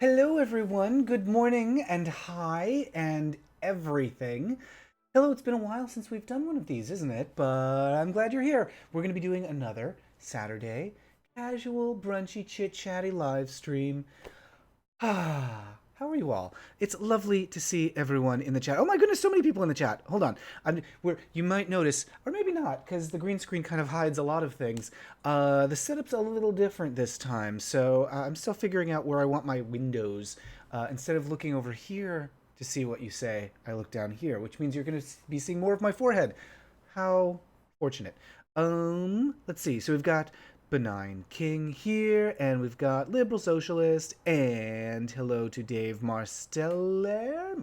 Hello, everyone. Good morning and hi and everything. Hello, it's been a while since we've done one of these, isn't it? But I'm glad you're here. We're going to be doing another Saturday casual, brunchy, chit chatty live stream. How are you all? It's lovely to see everyone in the chat. Oh my goodness, so many people in the chat. Hold on. You might notice, or maybe not, because the green screen kind of hides a lot of things. The setup's a little different this time, so I'm still figuring out where I want my windows. Instead of looking over here to see what you say, I look down here, which means you're going to be seeing more of my forehead. How fortunate. Let's see. So we've got Benign King here, and we've got Liberal Socialist, and hello to Dave Marsteller,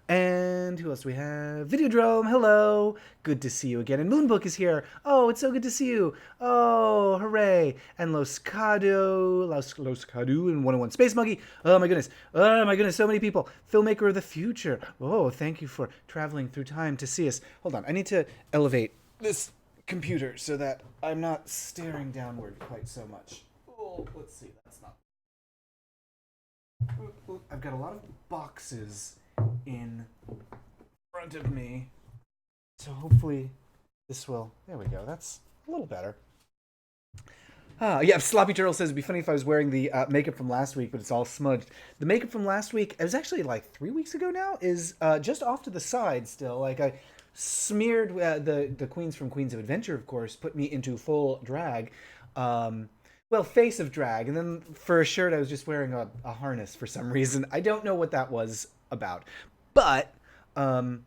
and who else do we have? Videodrome, hello, good to see you again, and Moonbook is here, oh, it's so good to see you, oh, hooray, and Los Cadu, and 101 Space Monkey, oh my goodness, so many people, Filmmaker of the Future, oh, thank you for traveling through time to see us. Hold on, I need to elevate this computer so that I'm not staring downward quite so much. Oh, let's see, that's not. I've got a lot of boxes in front of me, so hopefully this will. There we go. That's a little better. Yeah, Sloppy Turtle says it'd be funny if I was wearing the makeup from last week, but it's all smudged. The makeup from last week, it was actually like 3 weeks ago now, is just off to the side still. Like I smeared the queens from Queens of Adventure, of course, put me into full drag. Well, face of drag, and then for a shirt I was just wearing a harness for some reason. I don't know what that was about, but what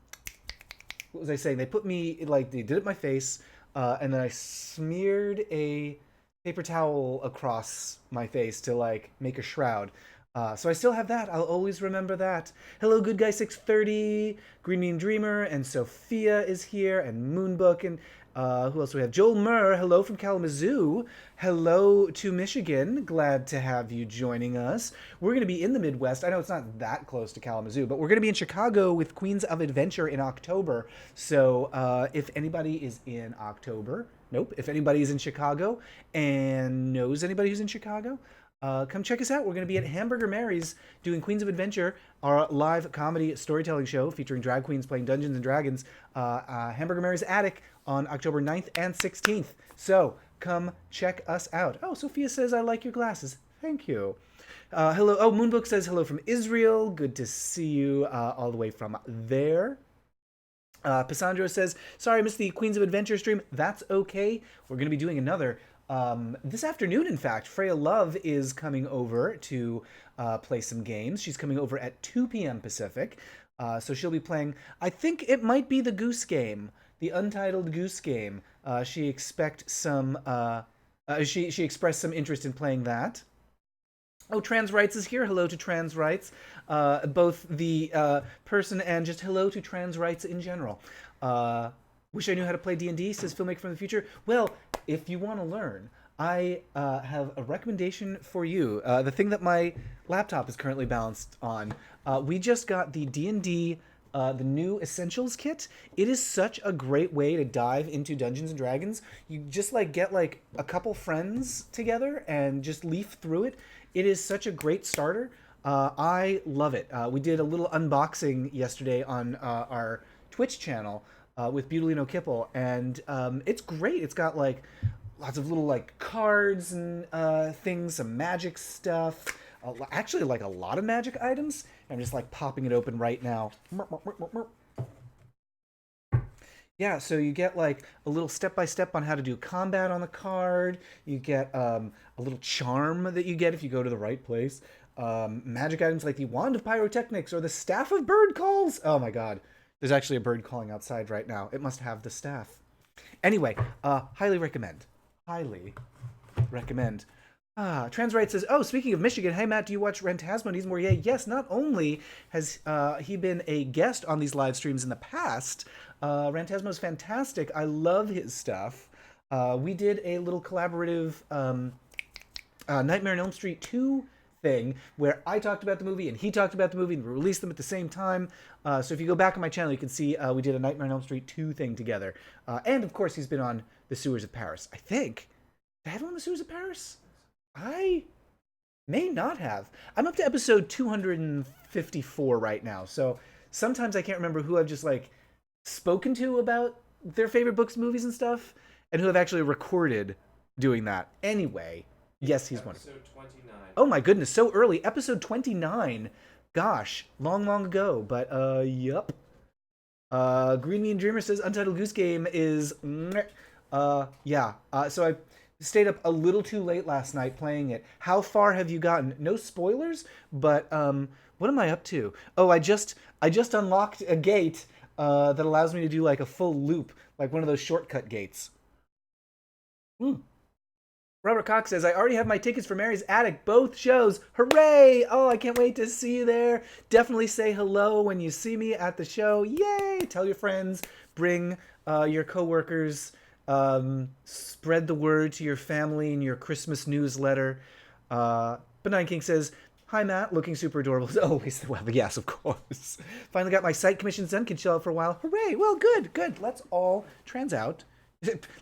was I saying? They put me like they did it my face, and then I smeared a paper towel across my face to like make a shroud. So I still have that. I'll always remember that. Hello, Good Guy 630, Green Mean Dreamer, and Sophia is here, and Moonbook, and who else do we have? Joel Murr, hello from Kalamazoo. Hello to Michigan. Glad to have you joining us. We're going to be in the Midwest. I know it's not that close to Kalamazoo, but we're going to be in Chicago with Queens of Adventure in October. So if anybody is in October, nope, if anybody is in Chicago and knows anybody who's in Chicago, come check us out. We're going to be at Hamburger Mary's doing Queens of Adventure, our live comedy storytelling show featuring drag queens playing Dungeons and Dragons. Hamburger Mary's Attic on October 9th and 16th. So come check us out. Oh, Sophia says, I like your glasses. Thank you. Hello. Oh, Moonbook says hello from Israel. Good to see you all the way from there. Pissandro says, sorry I missed the Queens of Adventure stream. That's okay. We're going to be doing another this afternoon, in fact. Freya Love is coming over to play some games. She's coming over at 2 p.m. Pacific. So she'll be playing, I think it might be the Goose Game, the Untitled Goose Game. She expressed some interest in playing that. Oh, Trans Rights is here. Hello to Trans Rights, both the person and just hello to Trans Rights in general. Wish I knew how to play D&D, says Filmmaker from the Future. Well, if you want to learn, I have a recommendation for you. The thing that my laptop is currently balanced on. We just got the D&D, the new Essentials kit. It is such a great way to dive into Dungeons and Dragons. You just like get like a couple friends together and just leaf through it. It is such a great starter. I love it. We did a little unboxing yesterday on our Twitch channel with Butylino Kipple, and it's great. It's got like lots of little like cards and things, some magic stuff. Actually, like a lot of magic items. I'm just like popping it open right now. Yeah, so you get like a little step-by-step on how to do combat on the card. You get a little charm that you get if you go to the right place. Magic items like the Wand of Pyrotechnics or the Staff of Bird Calls. Oh my god. There's actually a bird calling outside right now. It must have the staff. Anyway, highly recommend. Highly recommend. Transright says, oh, speaking of Michigan, hey, Matt, do you watch Rantasmo Needs More? Yeah, yes, not only has he been a guest on these live streams in the past, Rantasmo's fantastic. I love his stuff. We did a little collaborative Nightmare on Elm Street 2 thing where I talked about the movie and he talked about the movie and we released them at the same time. So if you go back on my channel, you can see we did a Nightmare on Elm Street 2 thing together. And of course, he's been on The Sewers of Paris. I think. Did I have him on The Sewers of Paris? I May not have. I'm up to episode 254 right now. So sometimes I can't remember who I've just like spoken to about their favorite books, movies, and stuff, and who have actually recorded doing that. Anyway, yes, he's wonderful. Episode 29. Oh my goodness, so early. Episode 29. Gosh, long, long ago. But, yup. Green Mean Dreamer says Untitled Goose Game is... yeah. So I stayed up a little too late last night playing it. How far have you gotten? No spoilers, but, what am I up to? Oh, I just unlocked a gate, that allows me to do, like, a full loop, like one of those shortcut gates. Robert Cox says, I already have my tickets for Mary's Attic, both shows. Hooray! Oh, I can't wait to see you there. Definitely say hello when you see me at the show. Yay! Tell your friends. Bring your coworkers. Spread the word to your family in your Christmas newsletter. Benign King says, hi, Matt. Looking super adorable. As always, the web. Yes, of course. Finally got my site commissions done. Can chill out for a while. Hooray! Well, good, good. Let's all trans out.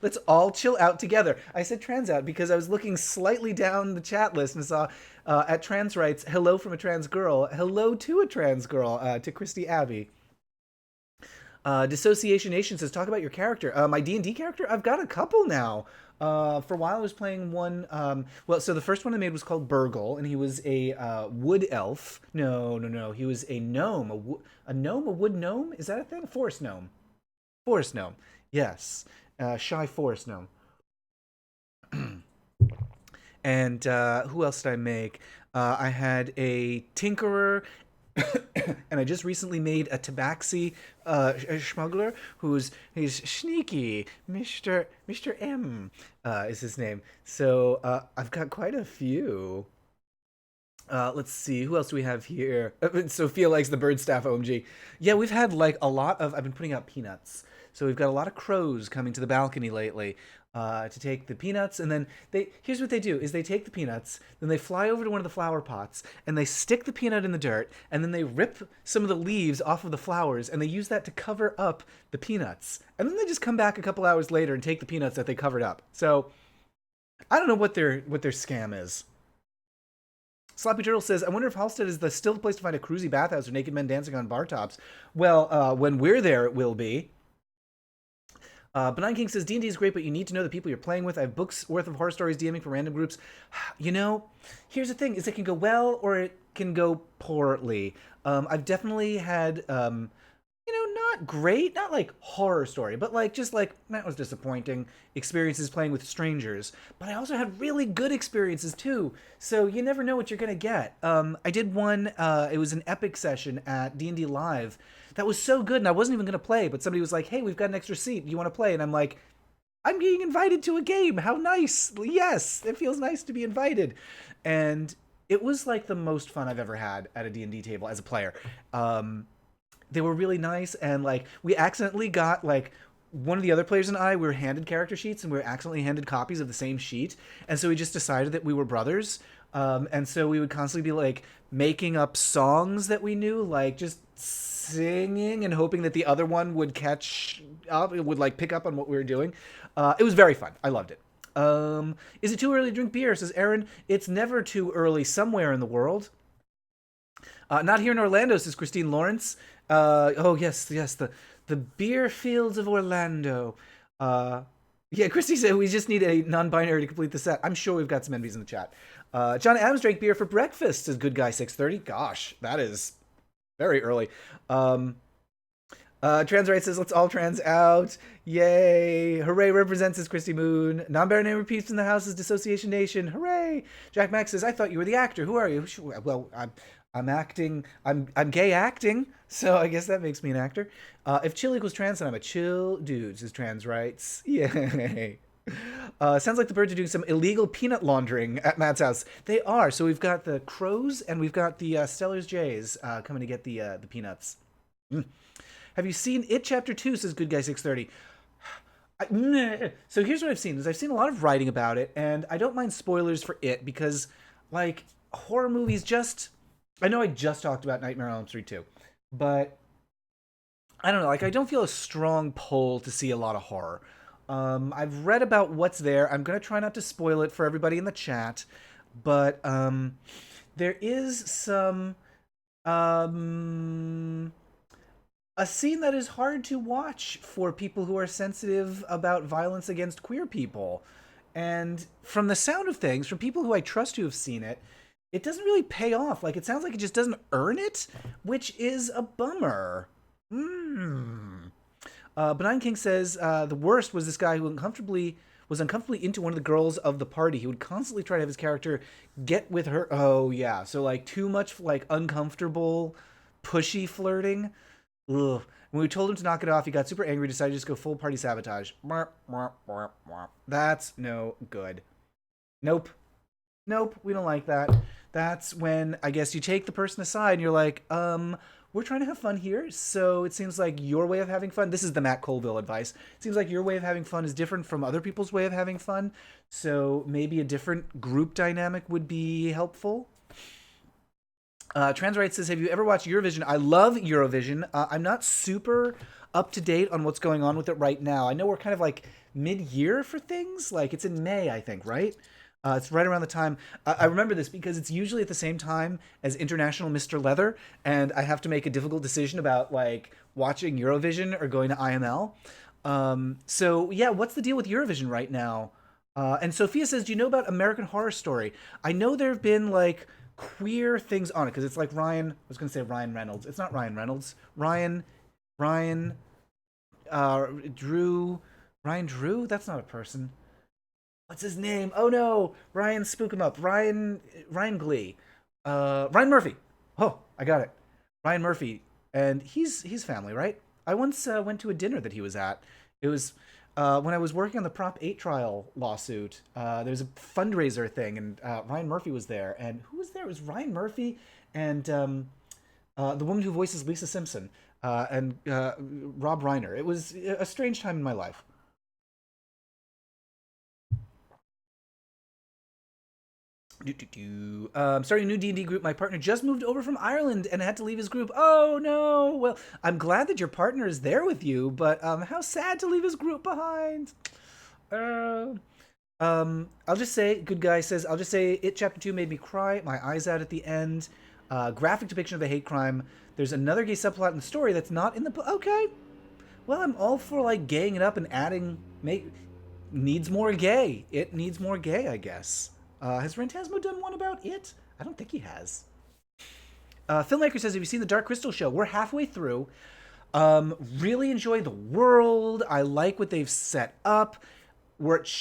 Let's all chill out together. I said trans out because I was looking slightly down the chat list and saw at Trans Rights, hello from a trans girl. Hello to a trans girl, to Christy Abbey. Dissociation Nation says, talk about your character. My D&D character? I've got a couple now. For a while I was playing one, well, so the first one I made was called Burgle, and he was a wood elf. No. He was a gnome. A wood gnome? Is that a thing? Forest gnome. Forest gnome. Yes. Shy Forest gnome. And who else did I make? I had a tinkerer, and I just recently made a tabaxi smuggler he's sneaky. Mr. M is his name. So I've got quite a few. Let's see, who else do we have here? Sophia likes the bird staff, OMG. Yeah, we've had like a lot of, I've been putting out peanuts. So we've got a lot of crows coming to the balcony lately to take the peanuts. And then here's what they do, is they take the peanuts, then they fly over to one of the flower pots, and they stick the peanut in the dirt, and then they rip some of the leaves off of the flowers, and they use that to cover up the peanuts. And then they just come back a couple hours later and take the peanuts that they covered up. So I don't know what their scam is. Sloppy Turtle says, I wonder if Halstead is still the place to find a cruisy bathhouse or naked men dancing on bar tops. Well, when we're there, it will be. Benign King says, D&D is great, but you need to know the people you're playing with. I have books worth of horror stories DMing for random groups. You know, here's the thing, is it can go well or it can go poorly. I've definitely had, not great, not like horror story, but like just like, that was disappointing experiences playing with strangers. But I also had really good experiences too. So you never know what you're going to get. I did one, it was an epic session at D&D Live. That was so good, and I wasn't even going to play, but somebody was like, hey, we've got an extra seat. Do you want to play? And I'm like, I'm being invited to a game. How nice. Yes, it feels nice to be invited. And it was like the most fun I've ever had at a D&D table as a player. They were really nice, and like we accidentally got like one of the other players and I, we were handed character sheets, and we were accidentally handed copies of the same sheet, and so we just decided that we were brothers. And so we would constantly be like making up songs that we knew, like just singing and hoping that the other one would catch up, it would like pick up on what we were doing. It was very fun. I loved it. Is it too early to drink beer? Says Aaron. It's never too early somewhere in the world. Not here in Orlando, says Christine Lawrence. Oh yes, the beer fields of Orlando. Yeah, Christy said we just need a non-binary to complete the set. I'm sure we've got some envies in the chat. John Adams drank beer for breakfast, says Good Guy 630. Gosh, that is very early. Trans Right says, let's all trans out. Yay. Hooray represents as Christy Moon. Non-binary repeats in the house is Dissociation Nation. Hooray. Jack Max says, I thought you were the actor. Who are you? Well, I'm acting. I'm gay acting, so I guess that makes me an actor. If chill equals trans, then I'm a chill dude, says Trans Rights. Yay. Sounds like the birds are doing some illegal peanut laundering at Matt's house. They are. So we've got the crows and we've got the Stellar's Jays coming to get the peanuts. Have you seen It Chapter 2, says Good Guy 630. So here's what I've seen. I've seen a lot of writing about it, and I don't mind spoilers for it because, like, horror movies just... I know I just talked about Nightmare on Elm Street 2, but I don't know. Like, I don't feel a strong pull to see a lot of horror. I've read about what's there. I'm going to try not to spoil it for everybody in the chat, but there is some um, a scene that is hard to watch for people who are sensitive about violence against queer people. And from the sound of things, from people who I trust who have seen it, it doesn't really pay off. Like, it sounds like it just doesn't earn it, which is a bummer. Hmm. Benign King says the worst was this guy who uncomfortably into one of the girls of the party. He would constantly try to have his character get with her. Oh yeah, so like too much like uncomfortable, pushy flirting. Ugh. When we told him to knock it off, he got super angry, decided to just go full party sabotage. That's no good. Nope. Nope, we don't like that. That's when I guess you take the person aside and you're like, we're trying to have fun here, so it seems like your way of having fun, this is the Matt Colville advice. It seems like your way of having fun is different from other people's way of having fun. So maybe a different group dynamic would be helpful. Transright says, have you ever watched Eurovision? I love Eurovision. I'm not super up to date on what's going on with it right now. I know we're kind of like mid-year for things. Like it's in May, I think, right? It's right around the time. I remember this because it's usually at the same time as International Mr. Leather, and I have to make a difficult decision about like watching Eurovision or going to IML. So yeah, what's the deal with Eurovision right now? And Sophia says, do you know about American Horror Story? I know there have been like queer things on it because it's like Ryan. I was going to say Ryan Reynolds. It's not Ryan Reynolds. Ryan, Drew. Ryan Drew. That's not a person. What's his name? Oh no, Ryan, spook him up. Ryan Glee. Ryan Murphy. Oh, I got it. Ryan Murphy, and he's family, right? I once went to a dinner that he was at. It was when I was working on the Prop 8 trial lawsuit. There was a fundraiser thing, and Ryan Murphy was there. And who was there? It was Ryan Murphy and the woman who voices Lisa Simpson and Rob Reiner. It was a strange time in my life. Starting a new D&D group. My partner just moved over from Ireland and had to leave his group. Oh no. Well, I'm glad that your partner is there with you, but how sad to leave his group behind. Uh, I'll just say, good guy says, I'll just say, it chapter 2 made me cry my eyes out at the end. Graphic depiction of a hate crime. There's another gay subplot in the story that's not in the book. Okay. Well, I'm all for like gaying it up and adding needs more gay. It needs more gay, I guess. Has Rentasmo done one about it? I don't think he has. Filmmaker says, have you seen the Dark Crystal show? We're halfway through. Really enjoy the world. I like what they've set up. We're at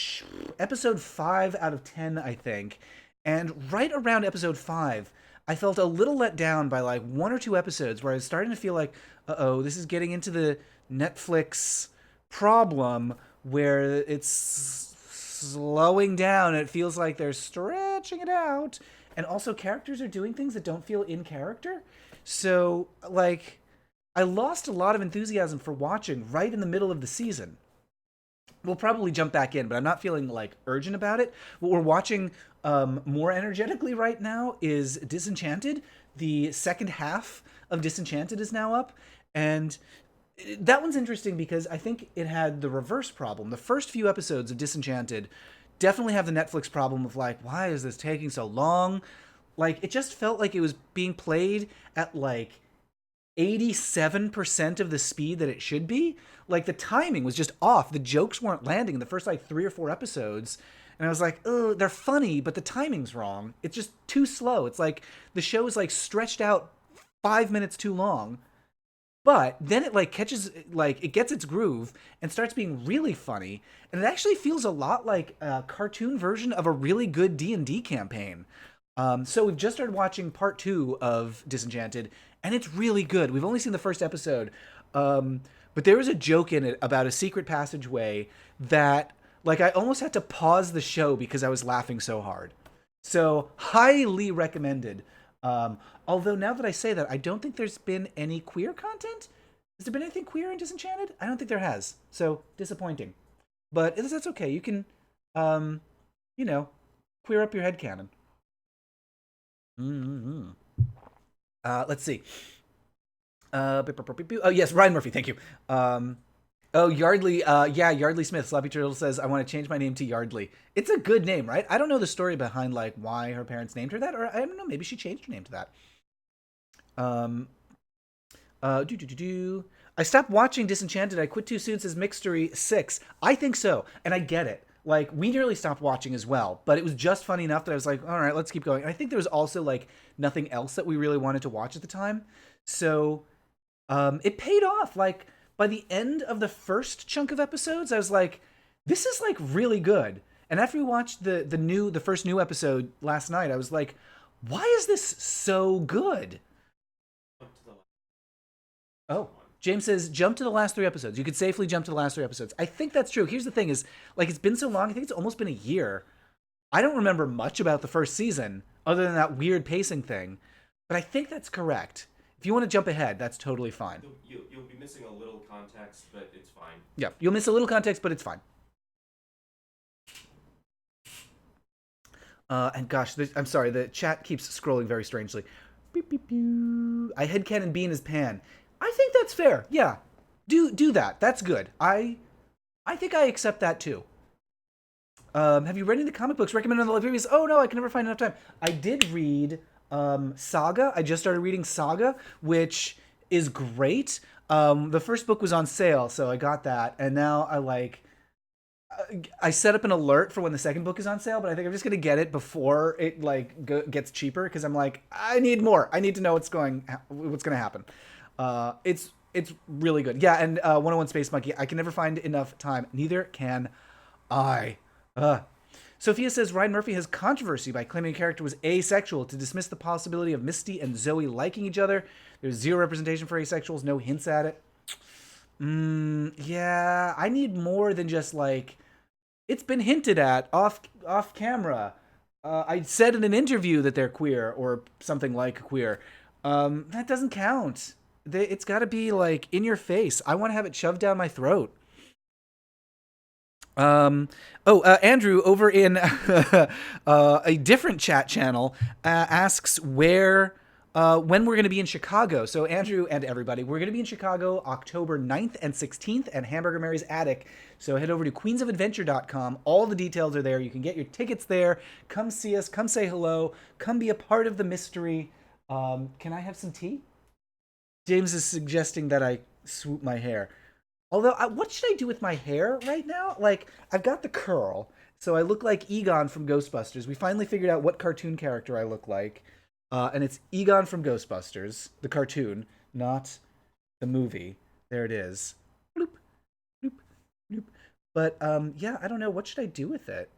episode 5 out of 10, I think. And right around episode 5, I felt a little let down by like one or two episodes where I was starting to feel like, uh-oh, this is getting into the Netflix problem where it's slowing down. It feels like they're stretching it out. And also characters are doing things that don't feel in character. So, like, I lost a lot of enthusiasm for watching right in the middle of the season. We'll probably jump back in, but I'm not feeling like urgent about it. What we're watching more energetically right now is Disenchanted. The second half of Disenchanted is now up, and that one's interesting because I think it had the reverse problem. The first few episodes of Disenchanted definitely have the Netflix problem of like, why is this taking so long? Like, it just felt like it was being played at like 87% of the speed that it should be. Like, the timing was just off. The jokes weren't landing in the first like 3 or 4 episodes. And I was like, oh, they're funny, but the timing's wrong. It's just too slow. It's like the show is like stretched out 5 minutes too long. But then it like catches, like it gets its groove and starts being really funny, and it actually feels a lot like a cartoon version of a really good D&D campaign. So we've just started watching part 2 of Disenchanted, and it's really good. We've only seen the first episode, but there was a joke in it about a secret passageway that, like, I almost had to pause the show because I was laughing so hard. So highly recommended. Although now that I say that, I don't think there's been any queer content. Has there been anything queer in Disenchanted? I don't think there has. So disappointing. But that's okay. You can, um, you know, queer up your headcanon. Mm-hmm. Let's see. Oh yes, Ryan Murphy. Thank you. Oh, Yardley. Yeah, Yardley Smith. Sloppy Turtle says, I want to change my name to Yardley. It's a good name, right? I don't know the story behind like why her parents named her that, or I don't know. Maybe she changed her name to that. Um, do do do do. I stopped watching Disenchanted. I quit too soon. Says Mixtery 6. I think so, and I get it. Like we nearly stopped watching as well, but it was just funny enough that I was like, all right, let's keep going. And I think there was also like nothing else that we really wanted to watch at the time, so it paid off. Like by the end of the first chunk of episodes, I was like, this is like really good. And after we watched the first new episode last night, I was like, why is this so good? Oh, James says jump to the last 3 episodes. You could safely jump to the last 3 episodes. I think that's true. Here's the thing: is like it's been so long. I think it's almost been a year. I don't remember much about the first season other than that weird pacing thing, but I think that's correct. If you want to jump ahead, that's totally fine. You'll be missing a little context, but it's fine. Yeah, you'll miss a little context, but it's fine. And gosh, I'm sorry, the chat keeps scrolling very strangely. Beep, beep, beep. I headcanon Bean as Pan. I think that's fair. Yeah, do that. That's good. I think I accept that too. Have you read any of the comic books recommended on the libraries? Oh no, I can never find enough time. I did read Saga. I just started reading Saga, which is great. The first book was on sale, so I got that, and now I set up an alert for when the second book is on sale, but I think I'm just gonna get it before it like gets cheaper because I'm like, I need more. I need to know what's gonna happen. It's really good. Yeah, and 101 Space Monkey. I can never find enough time. Neither can I. Sophia says Ryan Murphy has controversy by claiming a character was asexual to dismiss the possibility of Misty and Zoe liking each other. There's zero representation for asexuals, no hints at it. Yeah, I need more than just like it's been hinted at off camera. I said in an interview that they're queer or something like queer. That doesn't count. It's got to be like in your face. I want to have it shoved down my throat. Andrew over in a different chat channel asks when we're going to be in Chicago. So Andrew and everybody, we're going to be in Chicago October 9th and 16th at Hamburger Mary's Attic. So head over to queensofadventure.com. All the details are there. You can get your tickets there. Come see us. Come say hello. Come be a part of the mystery. Can I have some tea? James is suggesting that I swoop my hair. Although, what should I do with my hair right now? Like, I've got the curl, so I look like Egon from Ghostbusters. We finally figured out what cartoon character I look like, and it's Egon from Ghostbusters, the cartoon, not the movie. There it is. Bloop, bloop, bloop. But yeah, I don't know. What should I do with it?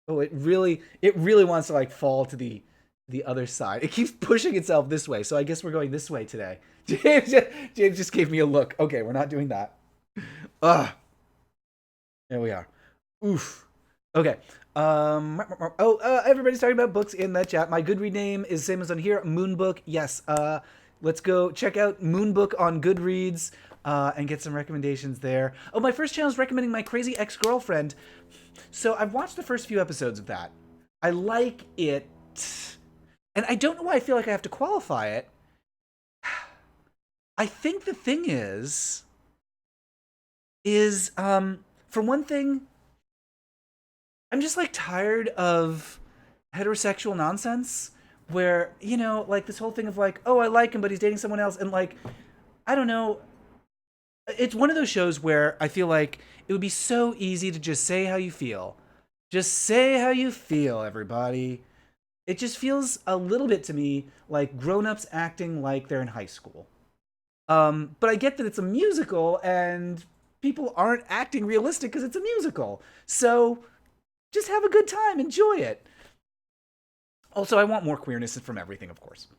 Oh, it really wants to like fall to the other side. It keeps pushing itself this way, so I guess we're going this way today. James just gave me a look. Okay, we're not doing that. Ugh. There we are. Oof. Okay. Everybody's talking about books in the chat. My Goodread name is same as on here. Moonbook. Yes. Let's go check out Moonbook on Goodreads and get some recommendations there. Oh, my first channel is recommending My Crazy Ex-Girlfriend. So I've watched the first few episodes of that. I like it. And I don't know why I feel like I have to qualify it. I think the thing is for one thing, I'm just like tired of heterosexual nonsense where, you know, like this whole thing of like, oh, I like him, but he's dating someone else. And like, I don't know. It's one of those shows where I feel like it would be so easy to just say how you feel. Just say how you feel, everybody. It just feels a little bit to me like grown-ups acting like they're in high school. But I get that it's a musical and people aren't acting realistic because it's a musical. So just have a good time. Enjoy it. Also, I want more queerness from everything, of course.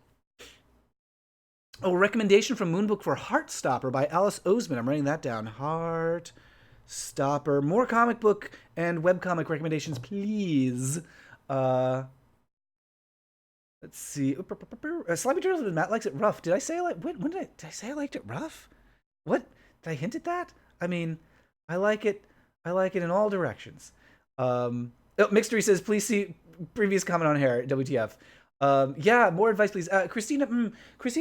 Oh, a recommendation from Moonbook for Heartstopper by Alice Oseman. I'm writing that down. Heartstopper. More comic book and webcomic recommendations, please. Let's see. Sloppy Turtles, but Matt likes it rough. Did I say I like? When did I say I liked it rough? What did I hint at that? I mean, I like it. I like it in all directions. Mixtery says, please see previous comment on hair. WTF? Yeah, more advice, please. Christina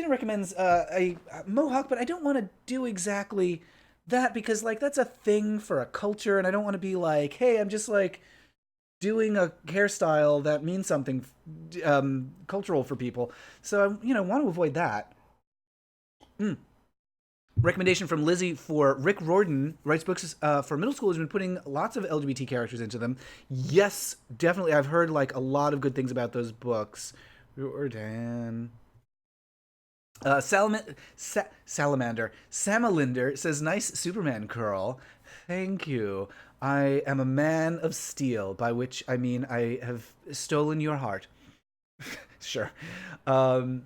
recommends a mohawk, but I don't want to do exactly that because like that's a thing for a culture, and I don't want to be like, hey, I'm just like doing a hairstyle that means something cultural for people. So I, want to avoid that. Mm. Recommendation from Lizzie for Rick Riordan, writes books for middle school, has been putting lots of LGBT characters into them. Yes, definitely. I've heard like a lot of good things about those books. Riordan. Salamander. Samalinder says, nice Superman curl. Thank you. I am a man of steel, by which I mean I have stolen your heart. Sure. I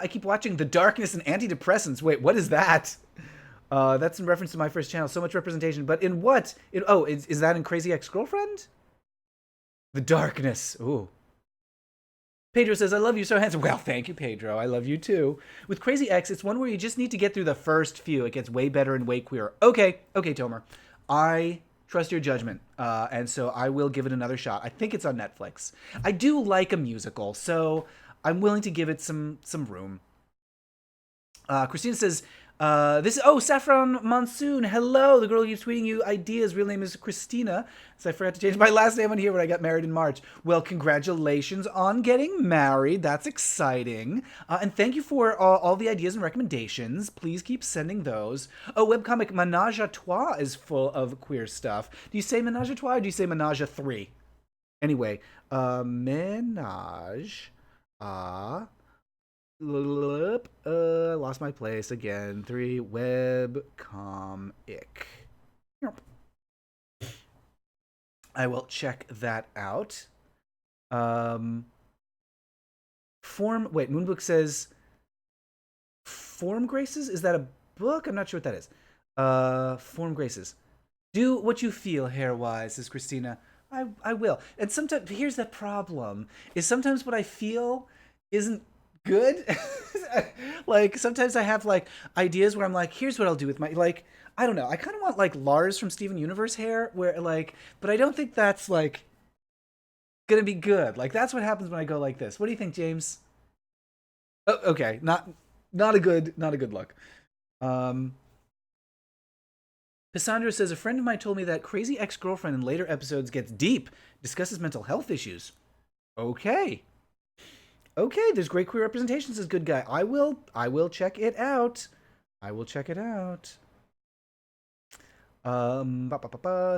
keep watching The Darkness and Antidepressants. Wait, what is that? That's in reference to my first channel. So much representation. But in what? Is that in Crazy Ex-Girlfriend? The Darkness. Ooh. Pedro says, I love you, so handsome. Well, thank you, Pedro. I love you, too. With Crazy X, it's one where you just need to get through the first few. It gets way better and way queerer. Okay, Tomer. I trust your judgment, and so I will give it another shot. I think it's on Netflix. I do like a musical, so I'm willing to give it some room. Christina says, Saffron Monsoon. Hello, the girl who keeps tweeting you ideas. Real name is Christina. So I forgot to change my last name on here when I got married in March. Well, congratulations on getting married. That's exciting. And thank you for all the ideas and recommendations. Please keep sending those. Oh, webcomic Menage a Trois is full of queer stuff. Do you say Menage a Trois or do you say Menage a Three? Anyway, Menage a lost my place again. 3 webcomic. I will check that out. Moonbook says Form Graces? Is that a book? I'm not sure what that is. Form Graces. Do what you feel hair-wise, says Christina. I will. And sometimes, here's the problem, is sometimes what I feel isn't good. Like sometimes I have like ideas where I'm like, here's what I'll do with my, like, I don't know, I kind of want like Lars from Steven Universe hair, where like, but I don't think that's like gonna be good. Like that's what happens when I go like this. What do you think, James? Oh, okay, not a good look. Cassandra says, a friend of mine told me that Crazy Ex-Girlfriend in later episodes gets deep, discusses mental health issues. Okay, there's great queer representation, says Good Guy. I will check it out.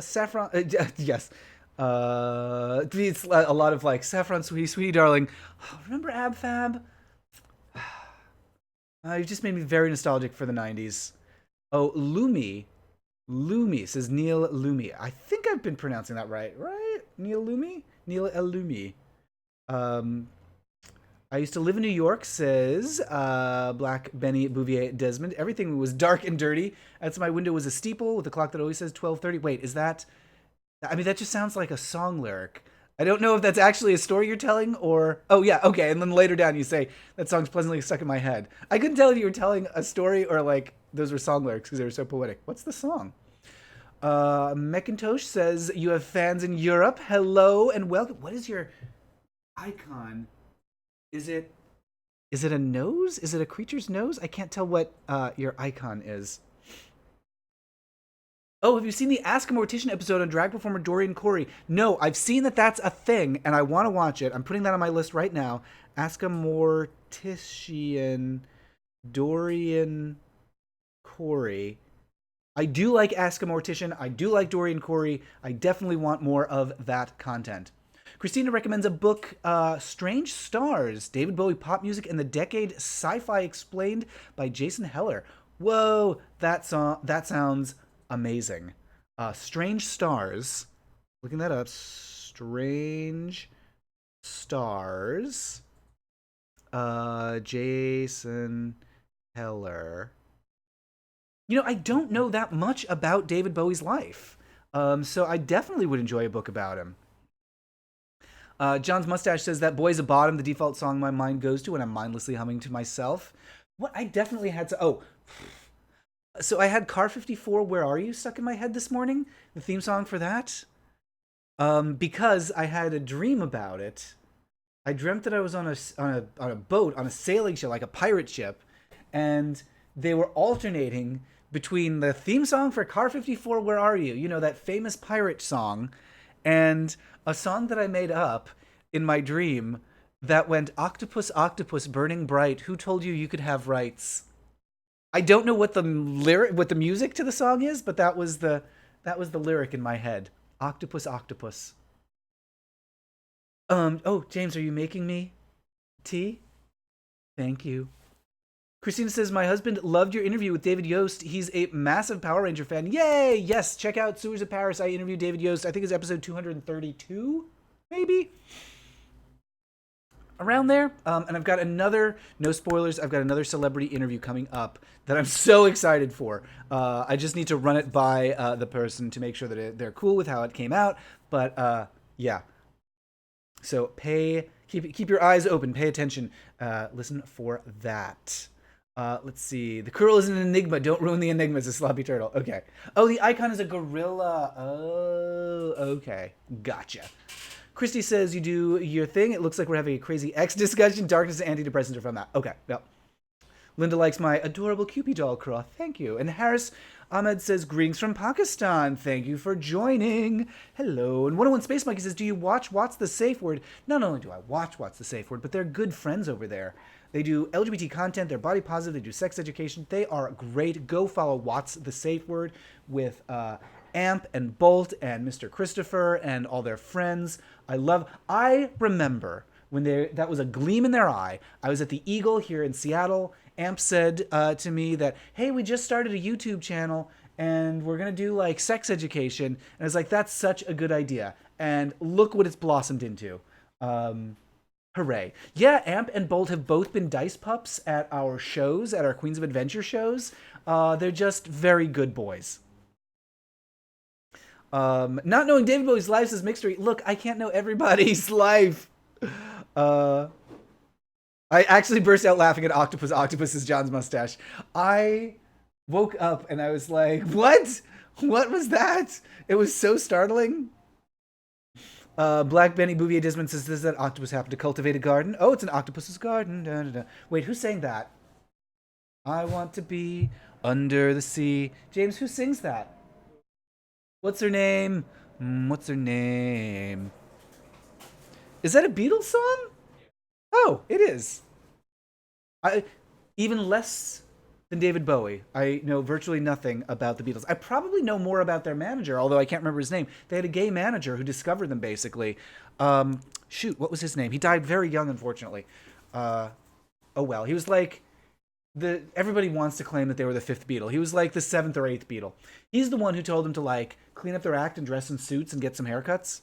Saffron, yes. It's a lot of like, Saffron, sweetie darling. Remember Ab Fab? You just made me very nostalgic for the 90s. Oh, Lumi says Neil Lumi. I think I've been pronouncing that right? Neil Lumi. I used to live in New York, says Black Benny Bouvier Desmond. Everything was dark and dirty. Outside my window was a steeple with a clock that always says 12:30. Wait, is that... I mean, that just sounds like a song lyric. I don't know if that's actually a story you're telling or... Oh, yeah, okay. And then later down you say, that song's pleasantly stuck in my head. I couldn't tell if you were telling a story or, like, those were song lyrics because they were so poetic. What's the song? Macintosh says, you have fans in Europe. Hello and welcome. What is your icon? Is it a nose? Is it a creature's nose? I can't tell what your icon is. Oh, have you seen the Ask a Mortician episode on drag performer Dorian Corey? No, I've seen that that's a thing, and I want to watch it. I'm putting that on my list right now. Ask a Mortician Dorian Corey. I do like Ask a Mortician. I do like Dorian Corey. I definitely want more of that content. Christina recommends a book, Strange Stars, David Bowie Pop Music in the Decade Sci-Fi Explained by Jason Heller. Whoa, that sounds amazing. Strange Stars, looking that up, Strange Stars, Jason Heller. I don't know that much about David Bowie's life, so I definitely would enjoy a book about him. John's Mustache says that Boy's a Bottom, the default song my mind goes to when I'm mindlessly humming to myself. What? I definitely had to... Oh. So I had Car 54, Where Are You stuck in my head this morning. The theme song for that. Because I had a dream about it. I dreamt that I was on a boat, on a sailing ship, like a pirate ship. And they were alternating between the theme song for Car 54, Where Are You? You know, that famous pirate song, and a song that I made up in my dream that went, octopus, octopus, burning bright, who told you you could have rights? I don't know what the music to the song is, but that was the lyric in my head. Octopus, octopus. Oh, James, are you making me tea? Thank you. Christina says, my husband loved your interview with David Yost. He's a massive Power Ranger fan. Yay! Yes, check out Sewers of Paris. I interviewed David Yost. I think it's episode 232, maybe? Around there. And I've got another, no spoilers, I've got another celebrity interview coming up that I'm so excited for. I just need to run it by the person to make sure that they're cool with how it came out. But yeah. So keep your eyes open, pay attention, listen for that. Let's see. The curl is an enigma. Don't ruin the enigma. It's a sloppy turtle. Okay. Oh, the icon is a gorilla. Oh, okay. Gotcha. Christy says you do your thing. It looks like we're having a crazy X discussion. Darkness and antidepressants are from that. Okay. Yep. Linda likes my adorable Cupid doll cross. Thank you. And Harris Ahmed says, greetings from Pakistan. Thank you for joining. Hello. And 101 Space Monkey says, do you watch What's the Safe Word? Not only do I watch What's the Safe Word, but they're good friends over there. They do LGBT content. They're body positive. They do sex education. They are great. Go follow What's the Safe Word with Amp and Bolt and Mr. Christopher and all their friends. I remember when that was a gleam in their eye. I was at the Eagle here in Seattle. Amp said to me that, hey, we just started a YouTube channel and we're going to do like sex education. And I was like, that's such a good idea. And look what it's blossomed into. Hooray. Yeah, Amp and Bolt have both been dice pups at our shows, at our Queens of Adventure shows. They're just very good boys. Not knowing David Bowie's life is mystery. Look, I can't know everybody's life. I actually burst out laughing at Octopus. Octopus is John's mustache. I woke up and I was like, what? What was that? It was so startling. Black Benny Bouvier Dismond says, does that octopus happen to cultivate a garden? Oh, it's an octopus's garden. Da, da, da. Wait, who sang that? I want to be under the sea. James, who sings that? What's her name? What's her name? Is that a Beatles song? Oh, it is. Even less than David Bowie. I know virtually nothing about the Beatles. I probably know more about their manager, although I can't remember his name. They had a gay manager who discovered them, basically. Shoot, what was his name? He died very young, unfortunately. Oh well. He was like everybody wants to claim that they were the fifth Beatle. He was like the seventh or eighth Beatle. He's the one who told them to like clean up their act and dress in suits and get some haircuts.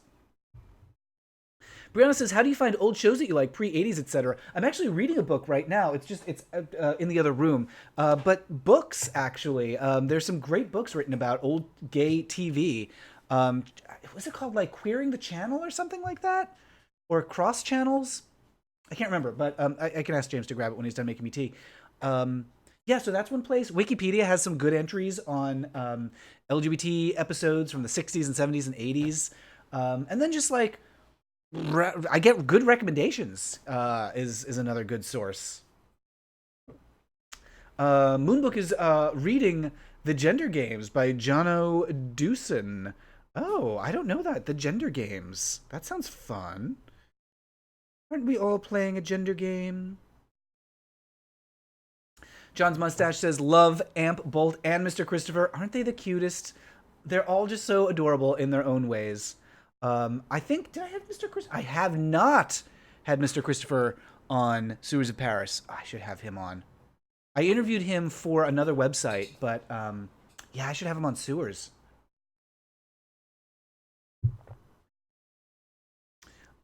Brianna says, how do you find old shows that you like, pre-80s, etc.? I'm actually reading a book right now. It's in the other room. But books, actually. There's some great books written about old gay TV. Was it called, like, Queering the Channel or something like that? Or Cross Channels? I can't remember, but I can ask James to grab it when he's done making me tea. Yeah, so that's one place. Wikipedia has some good entries on LGBT episodes from the 60s and 70s and 80s. And then just, like, I get good recommendations is another good source. Moonbook is reading The Gender Games by Jono Dewson. Oh, I don't know that. The Gender Games. That sounds fun. Aren't we all playing a gender game? John's mustache says, love Amp, Bolt, and Mr. Christopher. Aren't they the cutest? They're all just so adorable in their own ways. I think, did I have Mr. Christopher? I have not had Mr. Christopher on Sewers of Paris. I should have him on. I interviewed him for another website, but yeah, I should have him on Sewers.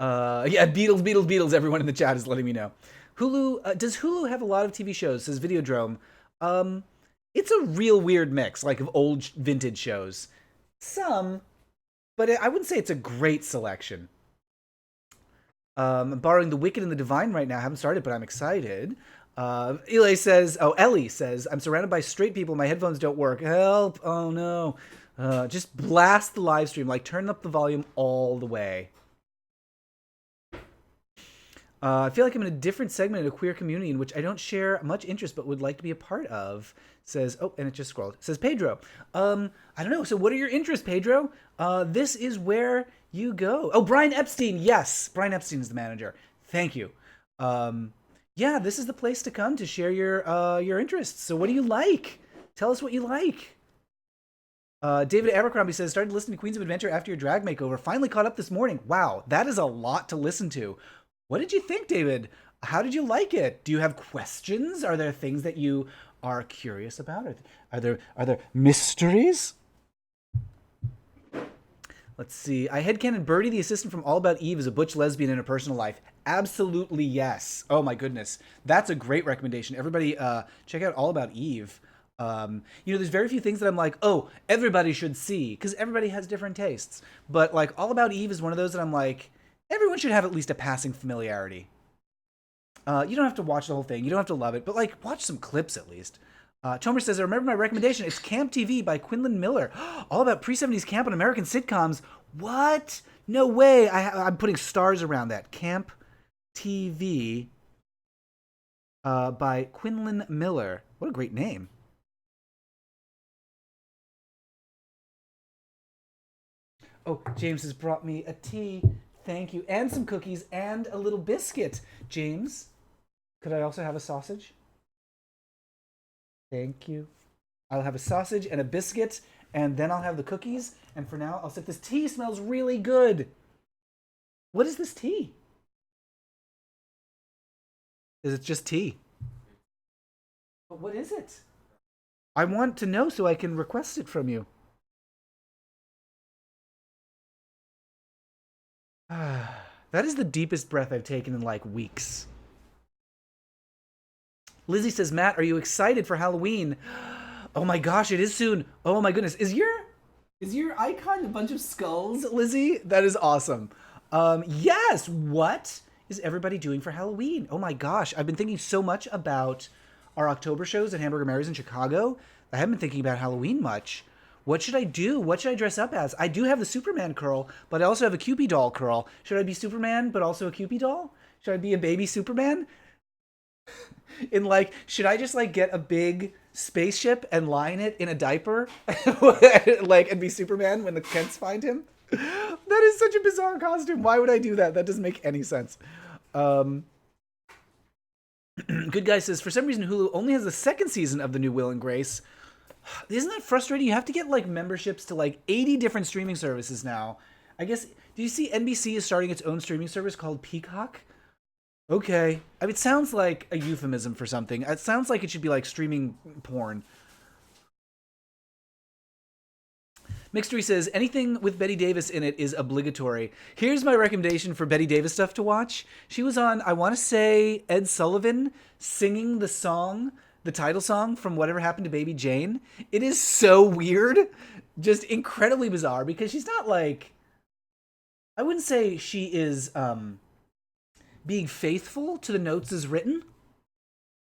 Yeah, Beatles, everyone in the chat is letting me know. Hulu, does Hulu have a lot of TV shows, says Videodrome. It's a real weird mix, like of old vintage shows. Some, but I wouldn't say it's a great selection. I'm borrowing The Wicked and the Divine right now. I haven't started, but I'm excited. Ellie says, I'm surrounded by straight people. My headphones don't work. Help. Oh, no. Just blast the live stream. Like, turn up the volume all the way. I feel like I'm in a different segment of a queer community in which I don't share much interest but would like to be a part of. Says, oh, and it just scrolled. Says Pedro. I don't know. So what are your interests, Pedro? This is where you go. Oh, Brian Epstein. Yes, Brian Epstein is the manager. Thank you. Yeah, this is the place to come to share your interests. So what do you like? Tell us what you like. David Abercrombie says, started listening to Queens of Adventure after your drag makeover. Finally caught up this morning. Wow, that is a lot to listen to. What did you think, David? How did you like it? Do you have questions? Are there things that you are curious about? Are there mysteries? Let's see. I headcanon Birdie, the assistant from All About Eve, is a butch lesbian in her personal life. Absolutely yes. Oh my goodness. That's a great recommendation. Everybody check out All About Eve. There's very few things that I'm like, oh, everybody should see, because everybody has different tastes. But like All About Eve is one of those that I'm like, everyone should have at least a passing familiarity. You don't have to watch the whole thing. You don't have to love it, but like watch some clips at least. Tomer says, I remember my recommendation. It's Camp TV by Quinlan Miller. All about pre-70s camp on American sitcoms. What? No way. I'm putting stars around that. Camp TV by Quinlan Miller. What a great name. Oh, James has brought me a tea. Thank you. And some cookies and a little biscuit. James, could I also have a sausage? Thank you. I'll have a sausage and a biscuit, and then I'll have the cookies. And for now, I'll sip this tea. Smells really good. What is this tea? Is it just tea? But what is it? I want to know so I can request it from you. That is the deepest breath I've taken in like weeks. Lizzie says, Matt, are you excited for Halloween? Oh my gosh, it is soon. Oh my goodness. Is your icon a bunch of skulls, Lizzie? That is awesome. Yes. What is everybody doing for Halloween? Oh my gosh. I've been thinking so much about our October shows at Hamburger Mary's in Chicago. I haven't been thinking about Halloween much. What should I do? What should I dress up as? I do have the Superman curl, but I also have a Cupid doll curl. Should I be Superman, but also a Cupid doll? Should I be a baby Superman? Should I just like get a big spaceship and lie in it in a diaper, and be Superman when the Kents find him? That is such a bizarre costume. Why would I do that? That doesn't make any sense. Good Guy says, for some reason Hulu only has the second season of the new Will and Grace. Isn't that frustrating? You have to get like memberships to like 80 different streaming services now. I guess, do you see NBC is starting its own streaming service called Peacock? Okay. I mean, it sounds like a euphemism for something. It sounds like it should be like streaming porn. Mixtery says, anything with Betty Davis in it is obligatory. Here's my recommendation for Betty Davis stuff to watch. She was on, I want to say, Ed Sullivan singing the song, the title song from Whatever Happened to Baby Jane. It is so weird. Just incredibly bizarre because she's not like, I wouldn't say she is being faithful to the notes as written.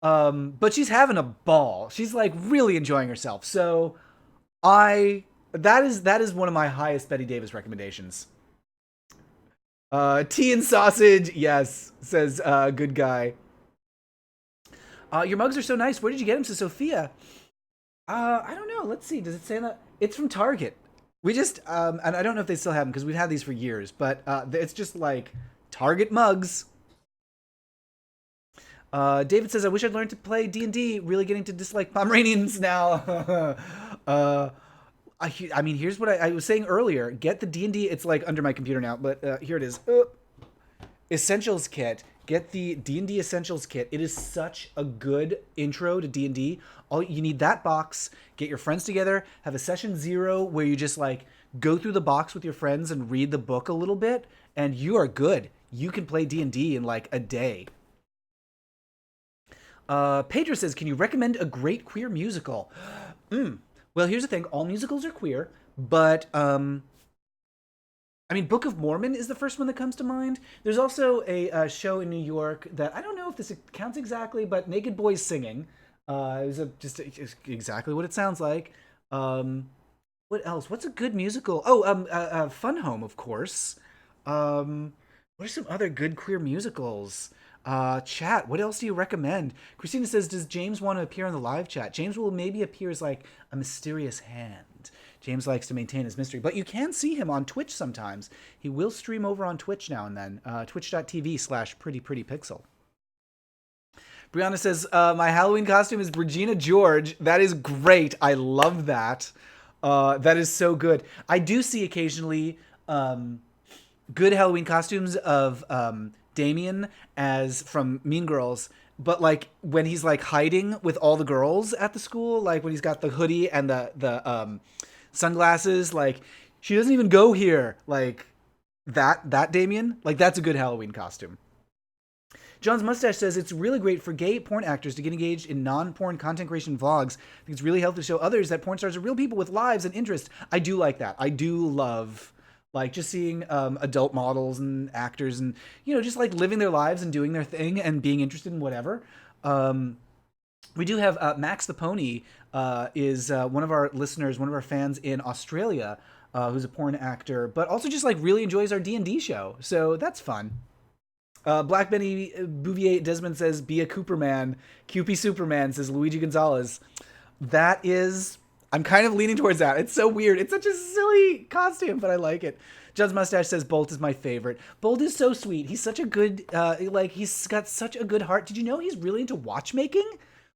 But she's having a ball. She's like really enjoying herself. So that is one of my highest Betty Davis recommendations. Tea and sausage, yes, says Good Guy. Your mugs are so nice. Where did you get them? Says Sophia. I don't know. Let's see. Does it say that? It's from Target. We just, and I don't know if they still have them because we've had these for years, but it's just like Target mugs. David says, I wish I'd learned to play D&D. Really getting to dislike Pomeranians now. I mean, here's what I was saying earlier. Get the D&D. It's like under my computer now, but here it is. Essentials kit. Get the D&D Essentials kit. It is such a good intro to D&D. All you need that box. Get your friends together. Have a session 0 where you just like go through the box with your friends and read the book a little bit, and you are good. You can play D&D in like a day. Pedro says, can you recommend a great queer musical? Well, here's the thing. All musicals are queer, but I mean, Book of Mormon is the first one that comes to mind. There's also a show in New York that I don't know if this counts exactly, but Naked Boys Singing. It was just exactly what it sounds like. What else? What's a good musical? Oh, Fun Home, of course. What are some other good queer musicals? Chat, what else do you recommend? Christina says, does James want to appear on the live chat? James will maybe appear as like a mysterious hand. James likes to maintain his mystery, but you can see him on Twitch sometimes. He will stream over on Twitch now and then. Twitch.tv/prettyprettypixel. Brianna says, my Halloween costume is Regina George. That is great. I love that. That is so good. I do see occasionally good Halloween costumes of Damien as from Mean Girls, but like when he's like hiding with all the girls at the school, like when he's got the hoodie and the sunglasses, like she doesn't even go here, like that Damien, like that's a good Halloween costume. John's Mustache says it's really great for gay porn actors to get engaged in non-porn content creation vlogs. I think it's really helpful to show others that porn stars are real people with lives and interests. I do like that. I do love like just seeing adult models and actors and, you know, just like living their lives and doing their thing and being interested in whatever. We do have Max the Pony is one of our listeners, one of our fans in Australia, who's a porn actor, but also just like really enjoys our D&D show. So that's fun. Black Benny Bouvier Desmond says, be a Cooperman. QP Superman says Luigi Gonzalez. That is, I'm kind of leaning towards that. It's so weird. It's such a silly costume, but I like it. Judd's Mustache says Bolt is my favorite. Bolt is so sweet. He's such a good, like, he's got such a good heart. Did you know he's really into watchmaking?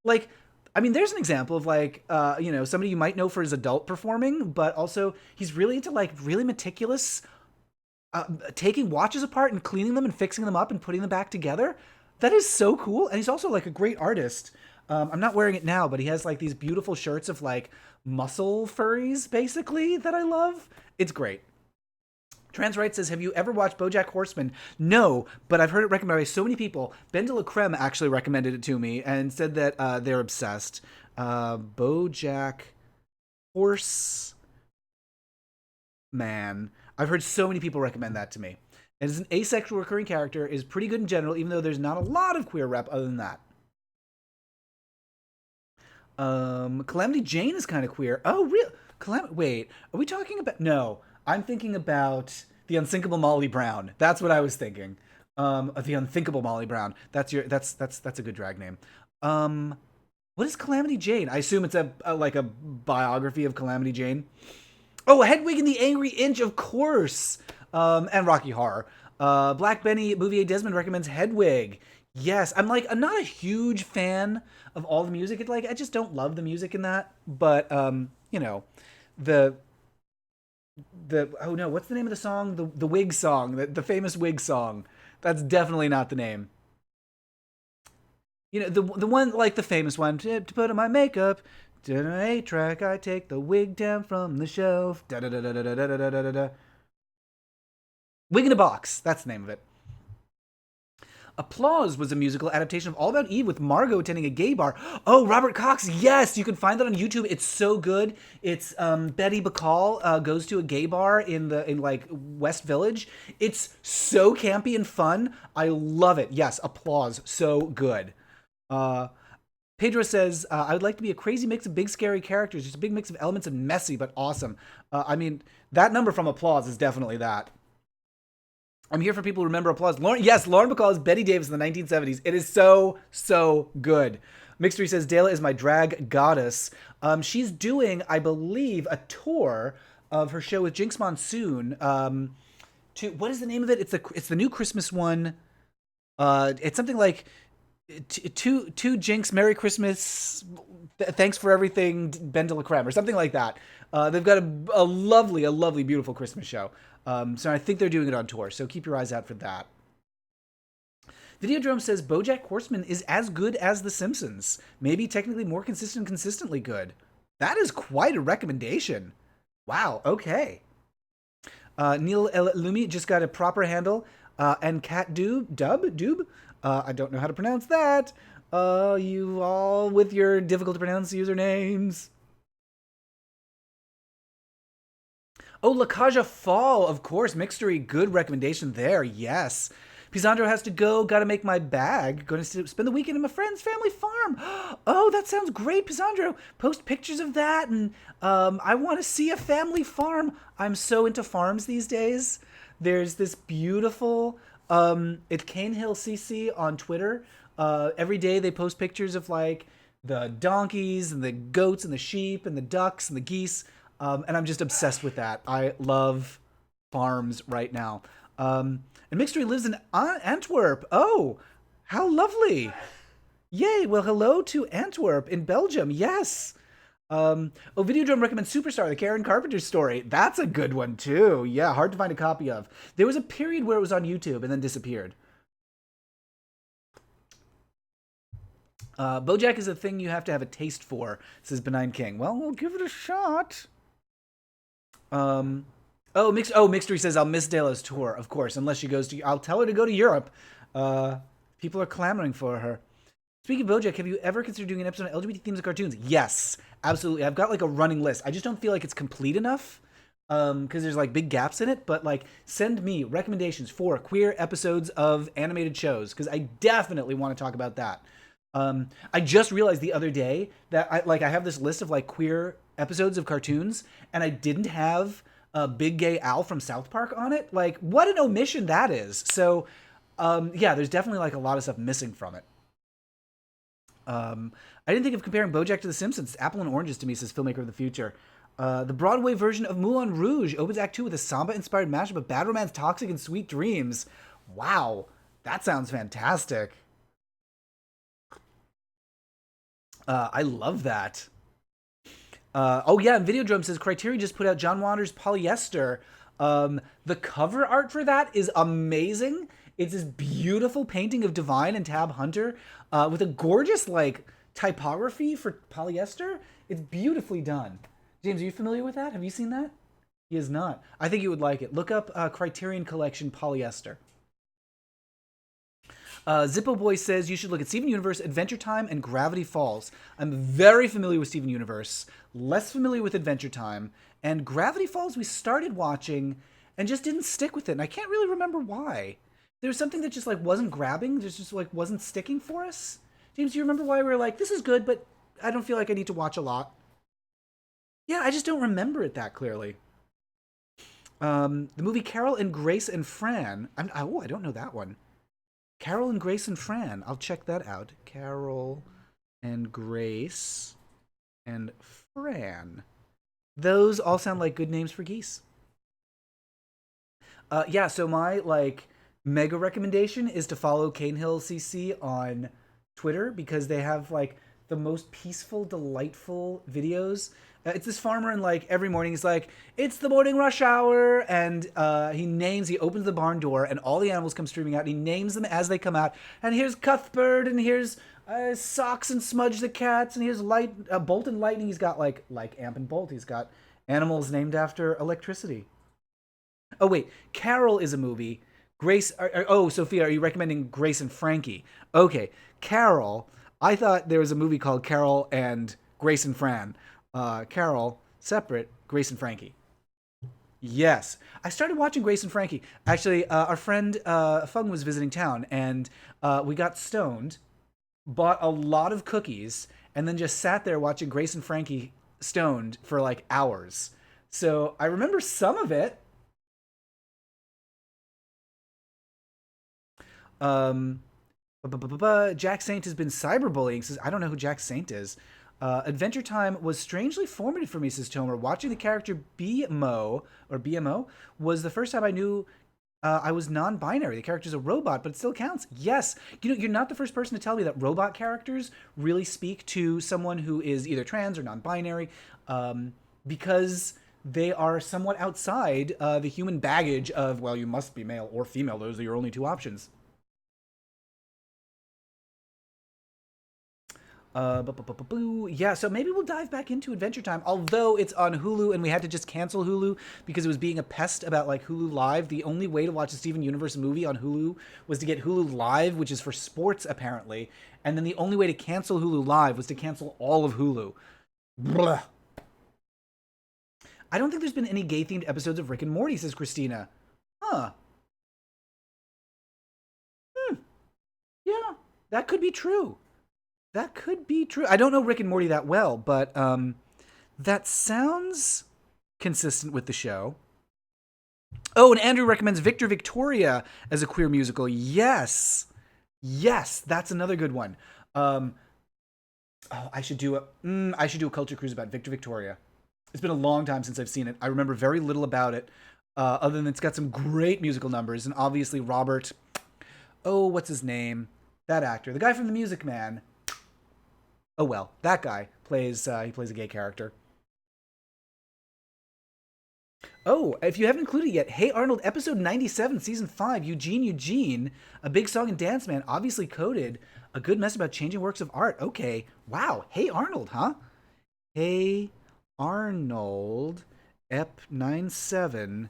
Like, I mean, there's an example of like, you know, somebody you might know for his adult performing, but also he's really into like really meticulous taking watches apart and cleaning them and fixing them up and putting them back together. That is so cool. And he's also like a great artist. I'm not wearing it now, but he has like these beautiful shirts of like muscle furries basically that I love. It's great. Transright says, have you ever watched Bojack Horseman? No, but I've heard it recommended by so many people. Ben de la Creme actually recommended it to me and said that they're obsessed. Bojack Horseman. I've heard so many people recommend that to me. And as an asexual recurring character, is pretty good in general, even though there's not a lot of queer rep other than that. Calamity Jane is kind of queer. Oh, real? Wait, are we talking about? No, I'm thinking about the Unsinkable Molly Brown. That's what I was thinking. Of the Unthinkable Molly Brown. That's a good drag name. What is Calamity Jane? I assume it's a like a biography of Calamity Jane. Oh, Hedwig and the Angry Inch, of course. And Rocky Horror. Black Benny Bouvier Desmond recommends Hedwig. Yes, I'm not a huge fan of all the music. It's like I just don't love the music in that. But you know, the oh no, what's the name of the song? The Wig song, the famous Wig song. That's definitely not the name. You know, the one like the famous one. To put on my makeup. To an 8-track, I take the wig down from the shelf. Da da da da da da da da da da. Wig in a Box. That's the name of it. Applause was a musical adaptation of All About Eve with Margot attending a gay bar. Oh, Robert Cox. Yes, you can find that on YouTube. It's so good. It's Betty Bacall goes to a gay bar in like West Village. It's so campy and fun. I love it. Yes, Applause. So good. Pedro says, I would like to be a crazy mix of big scary characters. Just a big mix of elements and messy, but awesome. I mean, that number from Applause is definitely that. I'm here for people who remember Applause. Lauren Bacall is Betty Davis in the 1970s. It is so, so good. Mixtery says, Dela is my drag goddess. She's doing, I believe, a tour of her show with Jinx Monsoon. What is the name of it? It's the new Christmas one. It's something like... To Jinx, Merry Christmas, thanks for everything, Ben de la Creme, or something like that. They've got a lovely, beautiful Christmas show. So I think they're doing it on tour, so keep your eyes out for that. Videodrome says Bojack Horseman is as good as The Simpsons. Maybe technically more consistently good. That is quite a recommendation. Wow, okay. Neil L. Lumi just got a proper handle. And Cat Doob. I don't know how to pronounce that. You all with your difficult to pronounce usernames. Oh, La Caja Fall, of course. Mixtery, good recommendation there. Yes. Pisandro has to go. Got to make my bag. Going to spend the weekend at my friend's family farm. Oh, that sounds great, Pisandro. Post pictures of that. And I want to see a family farm. I'm so into farms these days. There's this beautiful It's Cane Hill CC on Twitter. Every day they post pictures of like the donkeys and the goats and the sheep and the ducks and the geese. And I'm just obsessed with that. I love farms right now. And Mixtory lives in Antwerp. Oh, how lovely. Yay. Well, hello to Antwerp in Belgium. Yes. Videodrome recommends Superstar, the Karen Carpenter story. That's a good one, too. Yeah, hard to find a copy of. There was a period where it was on YouTube and then disappeared. Bojack is a thing you have to have a taste for, says Benign King. Well, we'll give it a shot. Mixtory says, I'll miss Dela's tour, of course, unless she goes to... I'll tell her to go to Europe. People are clamoring for her. Speaking of Bojack, have you ever considered doing an episode on LGBT themes of cartoons? Yes, absolutely. I've got like a running list. I just don't feel like it's complete enough because there's like big gaps in it. But like, send me recommendations for queer episodes of animated shows because I definitely want to talk about that. I just realized the other day that I have this list of like queer episodes of cartoons, and I didn't have Big Gay Al from South Park on it. Like, what an omission that is. So, yeah, there's definitely like a lot of stuff missing from it. I didn't think of comparing Bojack to The Simpsons. Apple and oranges to me, says Filmmaker of the Future. The Broadway version of Moulin Rouge opens Act 2 with a samba-inspired mashup of Bad Romance, Toxic, and Sweet Dreams. Wow, that sounds fantastic. I love that. Oh yeah, and Videodrome says Criterion just put out John Waters' Polyester. The cover art for that is amazing. It's this beautiful painting of Divine and Tab Hunter with a gorgeous like typography for polyester. It's beautifully done. James, are you familiar with that? Have you seen that? He is not. I think you would like it. Look up Criterion Collection Polyester. Zippo Boy says you should look at Steven Universe, Adventure Time, and Gravity Falls. I'm very familiar with Steven Universe, less familiar with Adventure Time, and Gravity Falls we started watching and just didn't stick with it, and I can't really remember why. There was something that just like wasn't grabbing, just like wasn't sticking for us. James, do you remember why we were like, this is good, but I don't feel like I need to watch a lot? Yeah, I just don't remember it that clearly. The movie Carol and Grace and Fran. I don't know that one. Carol and Grace and Fran. I'll check that out. Carol and Grace and Fran. Those all sound like good names for geese. Yeah, so my like mega recommendation is to follow Cane Hill CC on Twitter because they have like the most peaceful, delightful videos. It's this farmer, and like every morning he's like, it's the morning rush hour, and he opens the barn door, and all the animals come streaming out, and he names them as they come out. And here's Cuthbert, and here's Socks and Smudge the cats, and here's Bolt and Lightning. He's got like Amp and Bolt. He's got animals named after electricity. Oh wait, Carol is a movie. Grace. Sophia, are you recommending Grace and Frankie? Okay, Carol. I thought there was a movie called Carol and Grace and Fran. Carol, separate, Grace and Frankie. Yes. I started watching Grace and Frankie. Actually, our friend Fung was visiting town, and we got stoned, bought a lot of cookies, and then just sat there watching Grace and Frankie stoned for like hours. So I remember some of it. Jack Saint has been cyberbullying. Says, I don't know who Jack Saint is. Adventure Time was strangely formative for me, says Tomer. Watching the character BMO was the first time I knew I was non-binary. The character's a robot, but it still counts. Yes. You know, you're not the first person to tell me that robot characters really speak to someone who is either trans or non-binary because they are somewhat outside the human baggage of, well, you must be male or female. Those are your only two options. Yeah, so maybe we'll dive back into Adventure Time, although it's on Hulu and we had to just cancel Hulu because it was being a pest about like Hulu Live. The only way to watch a Steven Universe movie on Hulu was to get Hulu Live, which is for sports apparently, and then the only way to cancel Hulu Live was to cancel all of Hulu. Blah. I don't think there's been any gay-themed episodes of Rick and Morty, says Christina. Huh. Yeah, that could be true. That could be true. I don't know Rick and Morty that well, but that sounds consistent with the show. Oh, and Andrew recommends Victor Victoria as a queer musical. Yes. Yes, that's another good one. Um, I should do a culture cruise about Victor Victoria. It's been a long time since I've seen it. I remember very little about it, other than it's got some great musical numbers, and obviously Robert. Oh, what's his name? That actor, the guy from The Music Man. Oh well, that guy plays. He plays a gay character. Oh, if you haven't included it yet, Hey Arnold, episode 97, season 5, Eugene, Eugene, a big song and dance man, obviously coded, a good message about changing works of art. Okay, wow, Hey Arnold, huh? Hey Arnold, Ep 97,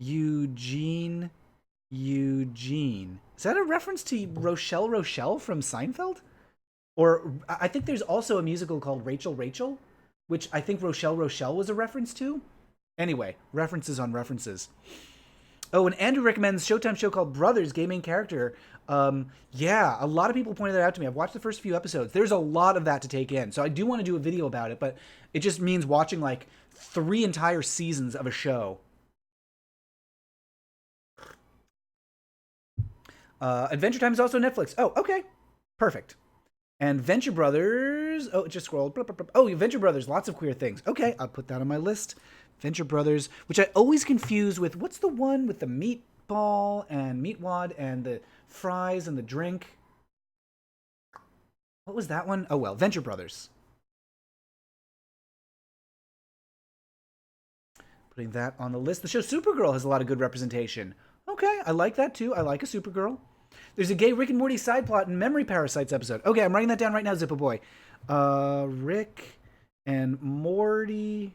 Eugene, Eugene. Is that a reference to Rochelle Rochelle from Seinfeld? Or I think there's also a musical called Rachel Rachel, which I think Rochelle Rochelle was a reference to. Anyway, references on references. Oh, and Andrew recommends Showtime show called Brothers, gay main character. Yeah, a lot of people pointed that out to me. I've watched the first few episodes. There's a lot of that to take in. So I do want to do a video about it, but it just means watching like 3 entire seasons of a show. Adventure Time is also Netflix. Oh, okay. Perfect. And Venture Brothers. Oh, it just scrolled. Oh, Venture Brothers. Lots of queer things. Okay, I'll put that on my list. Venture Brothers, which I always confuse with what's the one with the meatball and meatwad and the fries and the drink? What was that one? Oh well, Venture Brothers. Putting that on the list. The show Supergirl has a lot of good representation. Okay, I like that too. I like a Supergirl. There's a gay Rick and Morty side plot in Memory Parasites episode. Okay, I'm writing that down right now, Zippo Boy. Rick and Morty.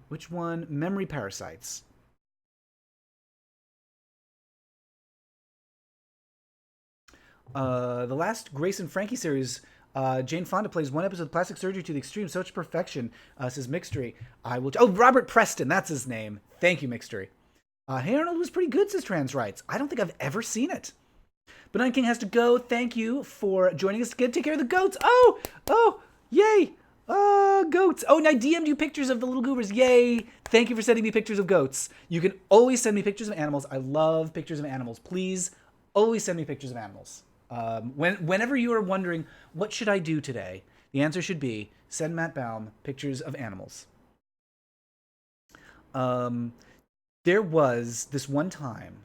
Which one? Memory Parasites. The last Grace and Frankie series, Jane Fonda plays one episode of Plastic Surgery to the Extreme, such perfection, says Mixtery. I will. Oh, Robert Preston, that's his name. Thank you, Mixtery. Hey Arnold was pretty good, says Trans Rights. I don't think I've ever seen it. Banana King has to go. Thank you for joining us to take care of the goats. Oh, yay. Goats. Oh, and I DM'd you pictures of the little goobers. Yay. Thank you for sending me pictures of goats. You can always send me pictures of animals. I love pictures of animals. Please, always send me pictures of animals. Whenever you are wondering, what should I do today? The answer should be, send Matt Baume pictures of animals. There was this one time,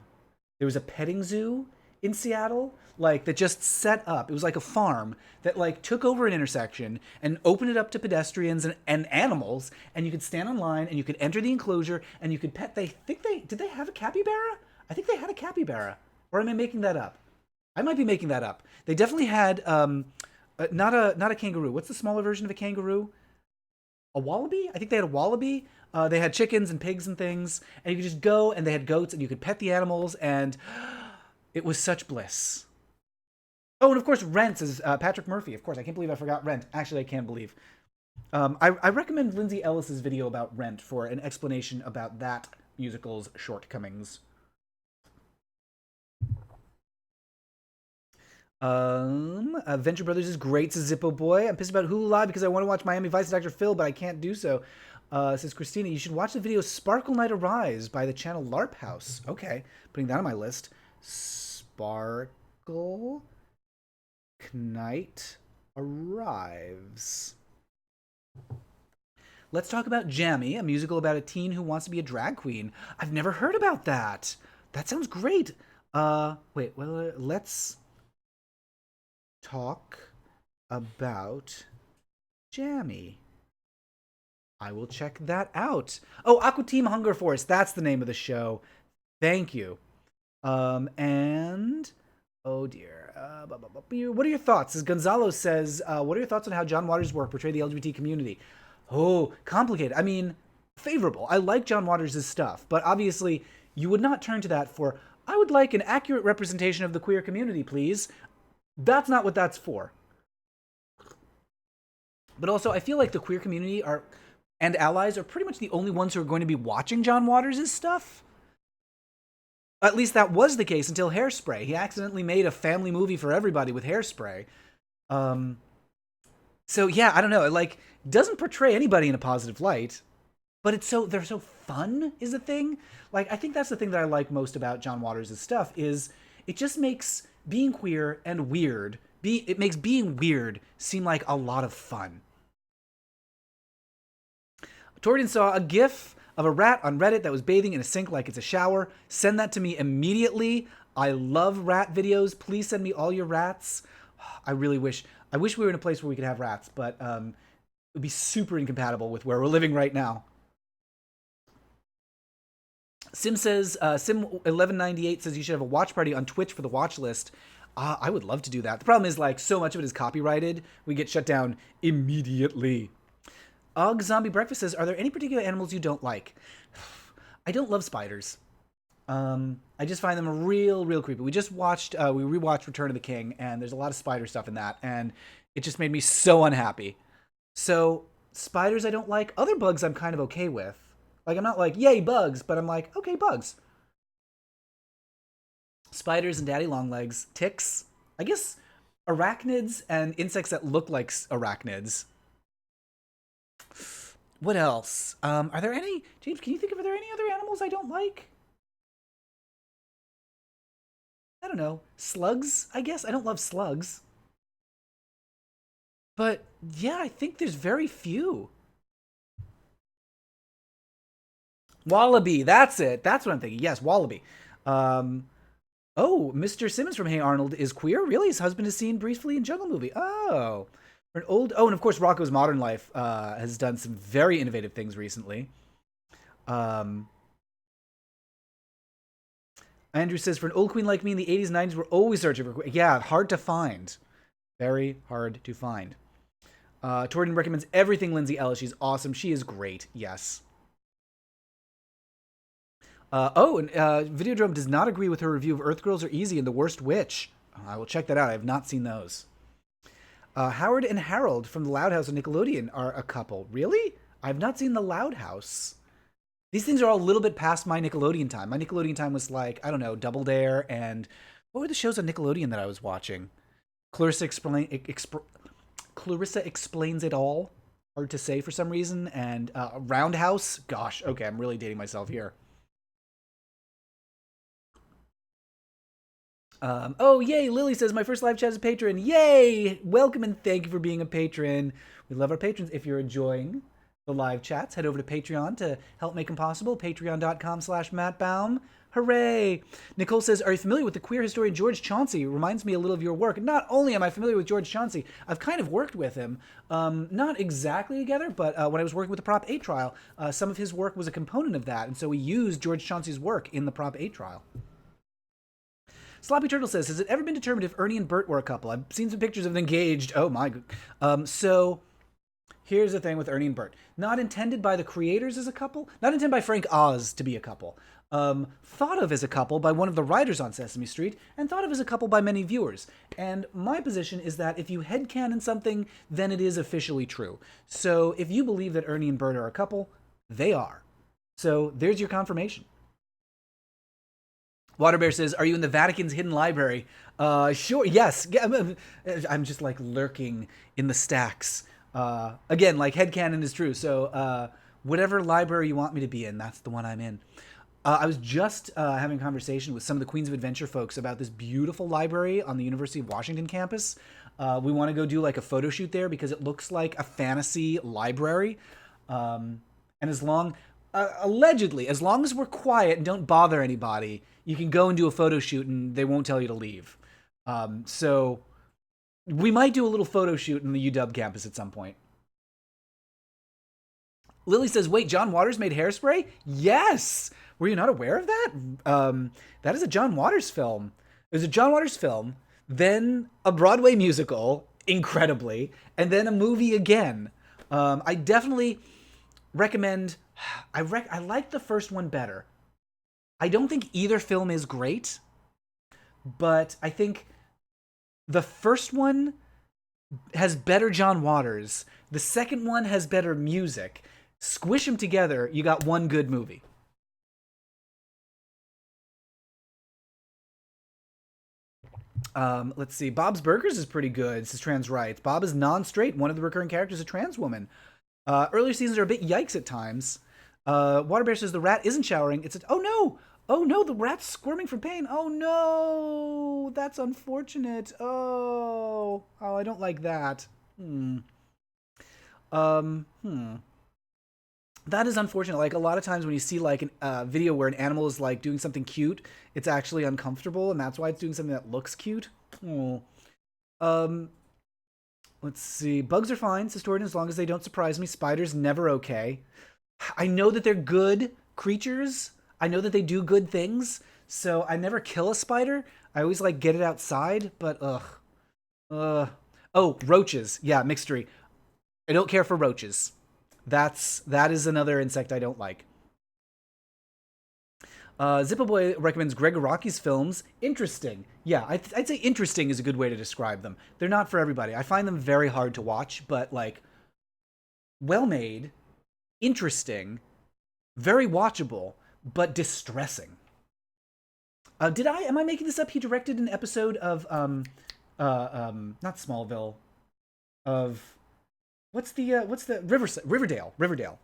there was a petting zoo in Seattle, like, that just set up. It was like a farm that like took over an intersection and opened it up to pedestrians and animals, and you could stand online and you could enter the enclosure and you could pet. Did they have a capybara? I think they had a capybara. Or am I making that up? I might be making that up. They definitely had not a kangaroo. What's the smaller version of a kangaroo? A wallaby? I think they had a wallaby. They had chickens and pigs and things, and you could just go, and they had goats, and you could pet the animals, and it was such bliss. Oh, and of course, Rent is Patrick Murphy. Of course, I can't believe I forgot Rent. Actually, I can't believe. I recommend Lindsay Ellis's video about Rent for an explanation about that musical's shortcomings. Venture Brothers is great, says Zippo Boy. I'm pissed about Hulu Live because I want to watch Miami Vice and Dr. Phil, but I can't do so. Says Christina, you should watch the video Sparkle Night Arise by the channel LARP House. Okay, putting that on my list. Sparkle Night Arrives. Let's talk about Jammie, a musical about a teen who wants to be a drag queen. I've never heard about that. That sounds great. Wait, well, let's talk about Jammie. I will check that out. Oh, Aqua Team Hunger Force. That's the name of the show. Thank you. And oh dear. What are your thoughts? As Gonzalo says, what are your thoughts on how John Waters' work portrayed the LGBT community? Oh, complicated. I mean, favorable. I like John Waters' stuff, but obviously you would not turn to that for, I would like an accurate representation of the queer community, please. That's not what that's for. But also, I feel like the queer community and allies are pretty much the only ones who are going to be watching John Waters' stuff. At least that was the case until Hairspray. He accidentally made a family movie for everybody with Hairspray. So yeah, I don't know. It like doesn't portray anybody in a positive light. but they're so fun is the thing. Like I think that's the thing that I like most about John Waters' stuff is it just makes being queer and weird it makes being weird seem like a lot of fun. Torian saw a gif of a rat on Reddit that was bathing in a sink like it's a shower. Send that to me immediately. I love rat videos. Please send me all your rats. I wish we were in a place where we could have rats, but it would be super incompatible with where we're living right now. Sim says, Sim1198 says you should have a watch party on Twitch for the watch list. I would love to do that. The problem is, like, so much of it is copyrighted. We get shut down immediately. Og Zombie Breakfast says, are there any particular animals you don't like? I don't love spiders. I just find them real creepy. We rewatched Return of the King, and there's a lot of spider stuff in that, and it just made me so unhappy. So, spiders I don't like. Other bugs I'm kind of okay with. Like, I'm not like, yay, bugs, but I'm like, okay, bugs. Spiders and daddy long legs. Ticks. I guess arachnids and insects that look like arachnids. What else? Are there any... James, can you think of, are there any other animals I don't like? I don't know. Slugs, I guess? I don't love slugs. But, yeah, I think there's very few. Wallaby, that's it. That's what I'm thinking. Yes, Wallaby. Oh, Mr. Simmons from Hey Arnold is queer? Really? His husband is seen briefly in Jungle Movie. Oh. For an old... Oh, and of course, Rocko's Modern Life has done some very innovative things recently. Andrew says, for an old queen like me in the 80s and 90s, we're always searching for... Yeah, hard to find. Very hard to find. Torian recommends everything Lindsay Ellis. She's awesome. She is great. Yes. Videodrome does not agree with her review of Earth Girls Are Easy and The Worst Witch. I will check that out. I have not seen those. Howard and Harold from The Loud House on Nickelodeon are a couple. Really? I have not seen The Loud House. These things are all a little bit past my Nickelodeon time. My Nickelodeon time was like, I don't know, Double Dare and... What were the shows on Nickelodeon that I was watching? Clarissa Explains It All. Hard to say for some reason. And Roundhouse. Gosh, okay, I'm really dating myself here. Oh, yay, Lily says, my first live chat as a patron. Yay! Welcome and thank you for being a patron. We love our patrons. If you're enjoying the live chats, head over to Patreon to help make them possible. Patreon.com/Matt Baume. Hooray! Nicole says, are you familiar with the queer historian George Chauncey? Reminds me a little of your work. Not only am I familiar with George Chauncey, I've kind of worked with him. Not exactly together, but when I was working with the Prop 8 trial, some of his work was a component of that. And so we used George Chauncey's work in the Prop 8 trial. Sloppy Turtle says, has it ever been determined if Ernie and Bert were a couple? I've seen some pictures of them engaged. Oh my god. So here's the thing with Ernie and Bert. Not intended by the creators as a couple. Not intended by Frank Oz to be a couple. Thought of as a couple by one of the writers on Sesame Street, and thought of as a couple by many viewers. And my position is that if you headcanon something, then it is officially true. So if you believe that Ernie and Bert are a couple, they are. So there's your confirmation. Waterbear says, are you in the Vatican's hidden library? Sure, yes. I'm just like lurking in the stacks. Again, like headcanon is true. So whatever library you want me to be in, that's the one I'm in. I was just having a conversation with some of the Queens of Adventure folks about this beautiful library on the University of Washington campus. We want to go do like a photo shoot there because it looks like a fantasy library. And allegedly, as long as we're quiet and don't bother anybody, you can go and do a photo shoot and they won't tell you to leave. So we might do a little photo shoot in the UW campus at some point. Lily says, wait, John Waters made Hairspray? Yes! Were you not aware of that? That is a John Waters film. It was a John Waters film, then a Broadway musical, incredibly, and then a movie again. I definitely recommend... I like the first one better. I don't think either film is great, but I think the first one has better John Waters. The second one has better music. Squish them together, you got one good movie. Let's see. Bob's Burgers is pretty good, says Trans Rights. Bob is non-straight. One of the recurring characters is a trans woman. Earlier seasons are a bit yikes at times. Water Bear says the rat isn't showering. Oh no! Oh no, the rat's squirming from pain. Oh no! That's unfortunate. Oh, I don't like that. Hmm. That is unfortunate. Like a lot of times when you see like a video where an animal is like doing something cute, it's actually uncomfortable, and that's why it's doing something that looks cute. Oh. Um, let's see. Bugs are fine, says Jordan, as long as they don't surprise me. Spiders never okay. I know that they're good creatures. I know that they do good things. So I never kill a spider. I always like get it outside, but ugh. Oh, roaches. Yeah, mixtery. I don't care for roaches. That is another insect I don't like. Zippo Boy recommends Greg Araki's films. Interesting. Yeah, I'd say interesting is a good way to describe them. They're not for everybody. I find them very hard to watch, but like well made, interesting, very watchable, but distressing. Am I making this up? He directed an episode of not Smallville, of what's the Riverdale.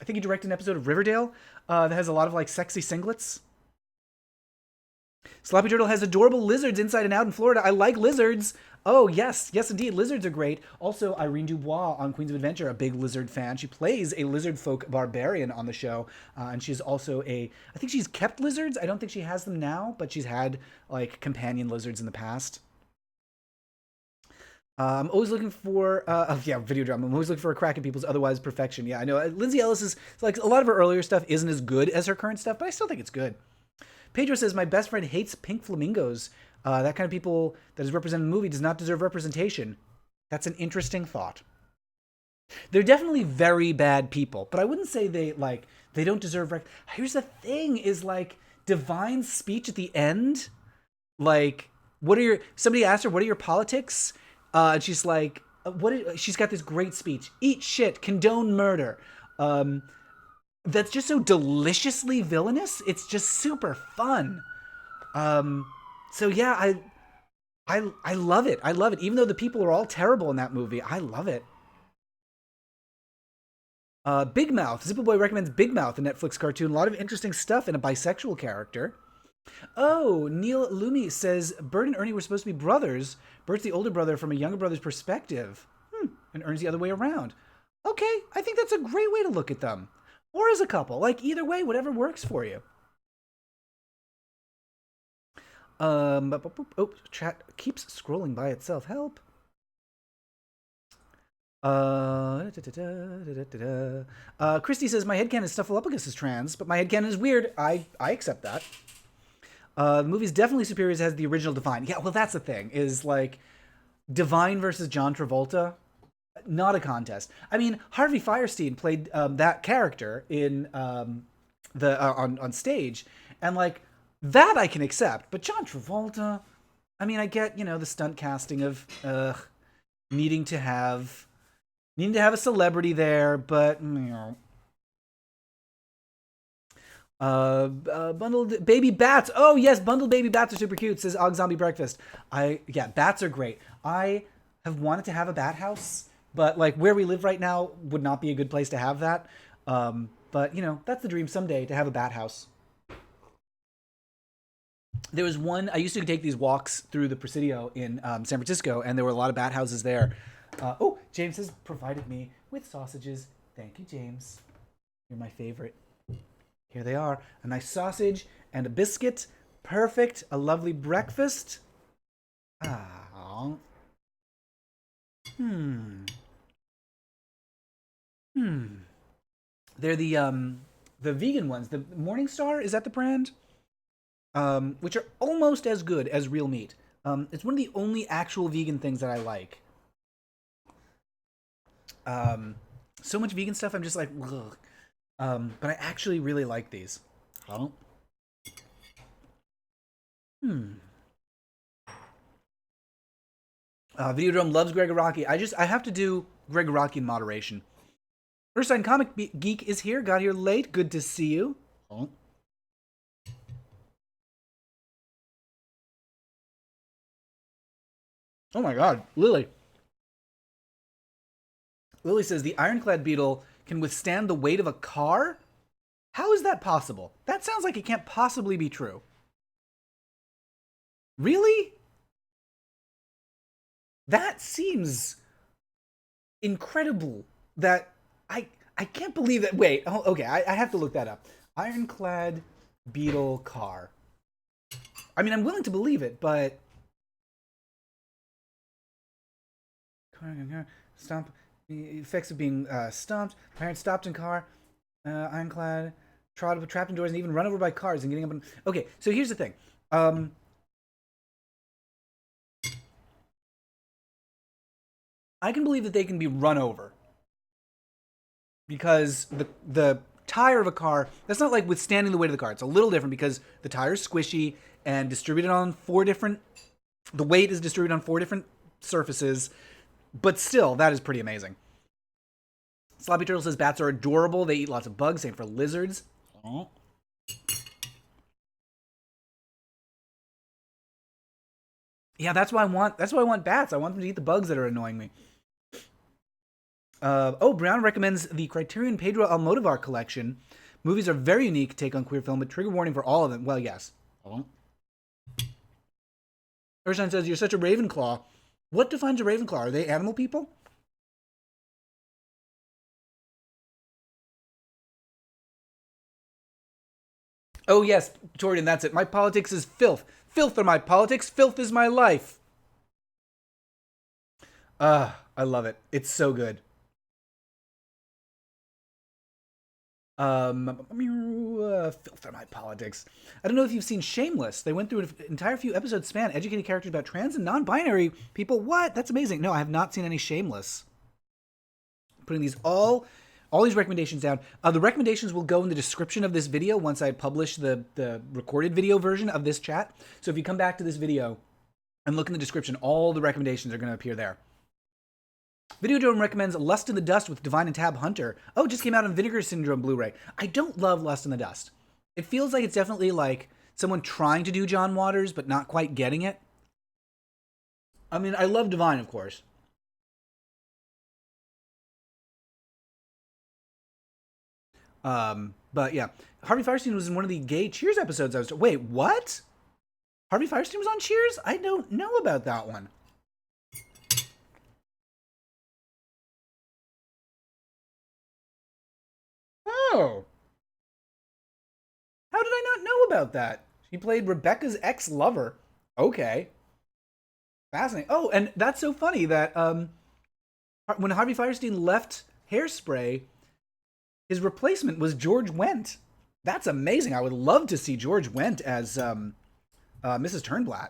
I think he directed an episode of Riverdale that has a lot of like sexy singlets. Sloppy Turtle has adorable lizards inside and out in Florida. I like lizards. Oh, yes. Yes, indeed. Lizards are great. Also, Irene Dubois on Queens of Adventure, a big lizard fan. She plays a lizard folk barbarian on the show. And she's also I think she's kept lizards. I don't think she has them now, but she's had, like, companion lizards in the past. I'm always looking for, video drama. I'm always looking for a crack at people's otherwise perfection. Yeah, I know. Lindsay Ellis is, like, a lot of her earlier stuff isn't as good as her current stuff, but I still think it's good. Pedro says, my best friend hates pink flamingos. That kind of people that is represented in the movie does not deserve representation. That's an interesting thought. They're definitely very bad people, but I wouldn't say they don't deserve Here's the thing is like Divine's speech at the end, like somebody asked her, what are your politics? And she's like, she's got this great speech. Eat shit, condone murder. That's just so deliciously villainous. It's just super fun. So yeah, I love it. I love it. Even though the people are all terrible in that movie, I love it. Big Mouth. Zippo Boy recommends Big Mouth, a Netflix cartoon. A lot of interesting stuff and a bisexual character. Oh, Neil Lumi says Bert and Ernie were supposed to be brothers. Bert's the older brother from a younger brother's perspective. And Ernie's the other way around. Okay, I think that's a great way to look at them. Or as a couple. Like, either way, whatever works for you. Chat keeps scrolling by itself. Help. Christy says, my headcanon is Snuffleupagus is trans, but my headcanon is weird. I accept that. The movie's definitely superior as has the original Divine. Yeah, well, that's the thing, is like Divine versus John Travolta, not a contest. I mean, Harvey Fierstein played that character in on stage, and like that I can accept. But John Travolta, I mean, I get, the stunt casting of needing to have a celebrity there, but bundled baby bats. Oh yes, bundled baby bats are super cute, says Og Zombie Breakfast. Bats are great. I have wanted to have a bat house, but like where we live right now would not be a good place to have that. But that's the dream someday, to have a bat house. There was one, I used to take these walks through the Presidio in San Francisco, and there were a lot of bat houses there. James has provided me with sausages. Thank you, James. You're my favorite. Here they are. A nice sausage and a biscuit. Perfect. A lovely breakfast. They're the vegan ones. The Morningstar, is that the brand? Which are almost as good as real meat. It's one of the only actual vegan things that I like. So much vegan stuff, I'm just like, ugh. But I actually really like these. Videodrome loves Greg Araki. I have to do Greg Araki in moderation. First Time Comic Geek is here. Got here late. Good to see you. Oh my god, Lily. Lily says the ironclad beetle can withstand the weight of a car? How is that possible? That sounds like it can't possibly be true. Really? That seems incredible. That I can't believe that. Wait, okay, I have to look that up. Ironclad beetle car. I mean, I'm willing to believe it, but stomp. The effects of being stomped. Parents stopped in car. Ironclad, trapped indoors, and even run over by cars and getting up. Okay, so here's the thing. I can believe that they can be run over because the tire of a car, that's not like withstanding the weight of the car. It's a little different because the tire is squishy and distributed on the weight is distributed on 4 different surfaces, but still, that is pretty amazing. Sloppy Turtle says bats are adorable. They eat lots of bugs. Same for lizards. Oh. Yeah, that's why I want bats. I want them to eat the bugs that are annoying me. Brown recommends the Criterion Pedro Almodovar collection. Movies are very unique take on queer film, but trigger warning for all of them. Well, yes. Erstein says, you're such a Ravenclaw. What defines a Ravenclaw? Are they animal people? Oh, yes, Jordan, that's it. My politics is filth. Filth are my politics. Filth is my life. I love it. It's so good. Filth are my politics. I don't know if you've seen Shameless. They went through an entire few episodes span, educating characters about trans and non-binary people. What? That's amazing. No, I have not seen any Shameless. Putting these all these recommendations down. The recommendations will go in the description of this video once I publish the recorded video version of this chat. So if you come back to this video and look in the description, all the recommendations are going to appear there. Videodrome recommends Lust in the Dust with Divine and Tab Hunter. Oh, it just came out on Vinegar Syndrome Blu-ray. I don't love Lust in the Dust. It feels like it's definitely like someone trying to do John Waters, but not quite getting it. I mean, I love Divine, of course. But yeah, Harvey Fierstein was in one of the gay Cheers episodes. Wait, what? Harvey Fierstein was on Cheers? I don't know about that one. Oh. How did I not know about that? She played Rebecca's ex-lover. Okay. Fascinating. Oh, and that's so funny that when Harvey Fierstein left Hairspray, his replacement was George Wendt. That's amazing. I would love to see George Wendt as Mrs. Turnblatt.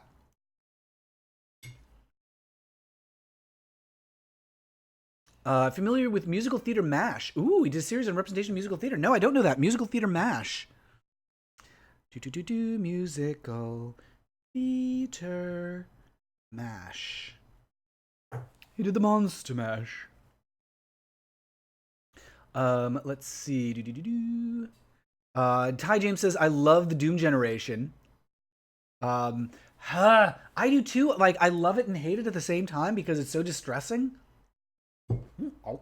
Familiar with musical theater MASH? Ooh, he did a series on representation of musical theater. No, I don't know that. Musical theater MASH. Musical theater MASH. He did the Monster Mash. Let's see. Ty James says, I love the Doom Generation. I do too. Like, I love it and hate it at the same time because it's so distressing. Oh.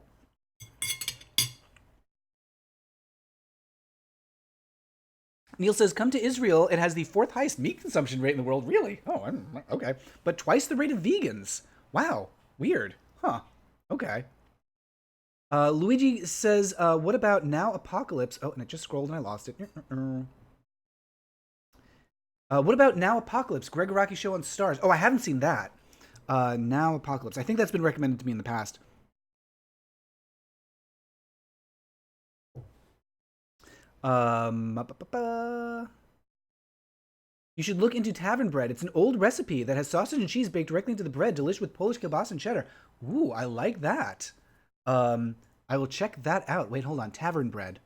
Neil says, come to Israel. It has the 4th highest meat consumption rate in the world. Really? Oh, okay. But twice the rate of vegans. Wow. Weird. Huh. Okay. Luigi says, what about Now Apocalypse? Oh, and it just scrolled and I lost it. What about Now Apocalypse? Greg Araki show on Stars. Oh, I haven't seen that. Now Apocalypse. I think that's been recommended to me in the past. You should look into tavern bread. It's an old recipe that has sausage and cheese baked directly into the bread, delicious with Polish kielbasa and cheddar. Ooh, I like that. I will check that out. Wait, hold on. Tavern bread.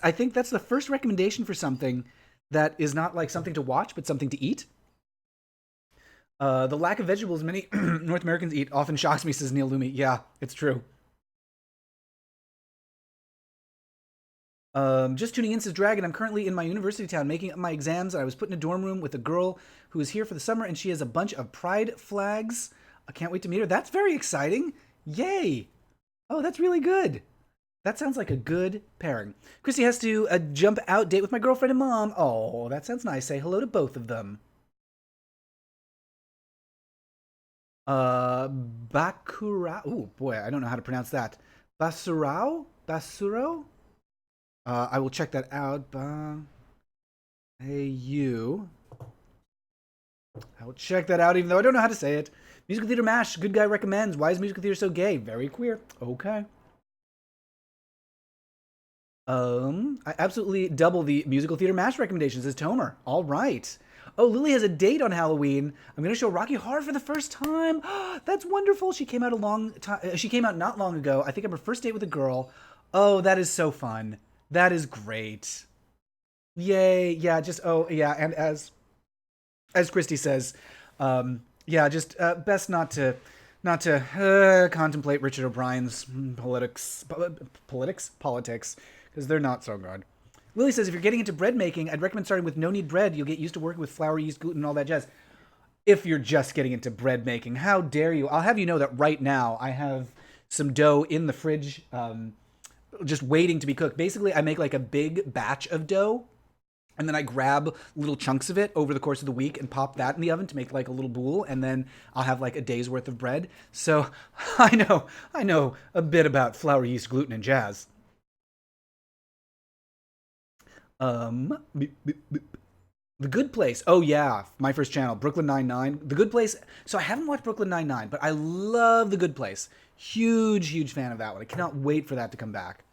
I think that's the first recommendation for something that is not like something to watch, but something to eat. The lack of vegetables many North Americans eat often shocks me, says Neil Lumi. Yeah, it's true. Just tuning in, says Dragon. I'm currently in my university town making up my exams. I was put in a dorm room with a girl who is here for the summer, and she has a bunch of pride flags. I can't wait to meet her. That's very exciting. Yay. Oh, that's really good. That sounds like a good pairing. Christy has to jump out date with my girlfriend and mom. Oh, that sounds nice. Say hello to both of them. Bacurau. Oh boy, I don't know how to pronounce that. Basurau? Basuro? I will check that out. Hey, you. I will check that out, even though I don't know how to say it. Musical Theater Mash. Good guy recommends. Why is musical theater so gay? Very queer. Okay. I absolutely double the musical theater mash recommendations as Tomer. All right. Oh, Lily has a date on Halloween. I'm going to show Rocky Horror for the first time. That's wonderful. She came out a long time. She came out not long ago. I think I'm her first date with a girl. Oh, that is so fun. That is great. Yay. Yeah, just yeah, and as Christy says, yeah, just best not to contemplate Richard O'Brien's politics, because they're not so good. Lily says, if you're getting into bread making, I'd recommend starting with no-knead bread. You'll get used to working with flour, yeast, gluten, and all that jazz. If you're just getting into bread making, how dare you? I'll have you know that right now I have some dough in the fridge, just waiting to be cooked. Basically, I make like a big batch of dough, and then I grab little chunks of it over the course of the week and pop that in the oven to make like a little boule, and then I'll have like a day's worth of bread. So I know a bit about flour, yeast, gluten, and jazz. The Good Place. Oh yeah, my first channel, Brooklyn Nine-Nine. The Good Place. So I haven't watched Brooklyn Nine-Nine, but I love The Good Place. Huge fan of that one. I cannot wait for that to come back.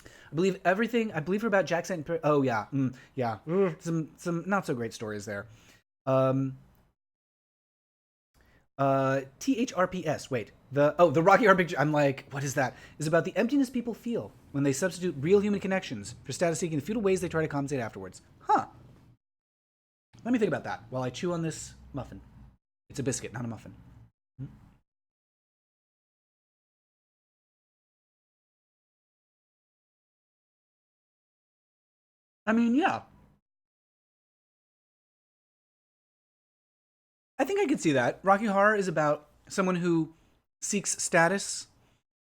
I believe everything. I believe her about Jack St. Oh yeah, yeah. Some not so great stories there. THRPS. Wait, the Rocky Horror Picture. I'm like, what is that? Is about the emptiness people feel when they substitute real human connections for status seeking, the futile ways they try to compensate afterwards. Huh. Let me think about that while I chew on this muffin. It's a biscuit, not a muffin. I mean, yeah. I think I could see that. Rocky Horror is about someone who seeks status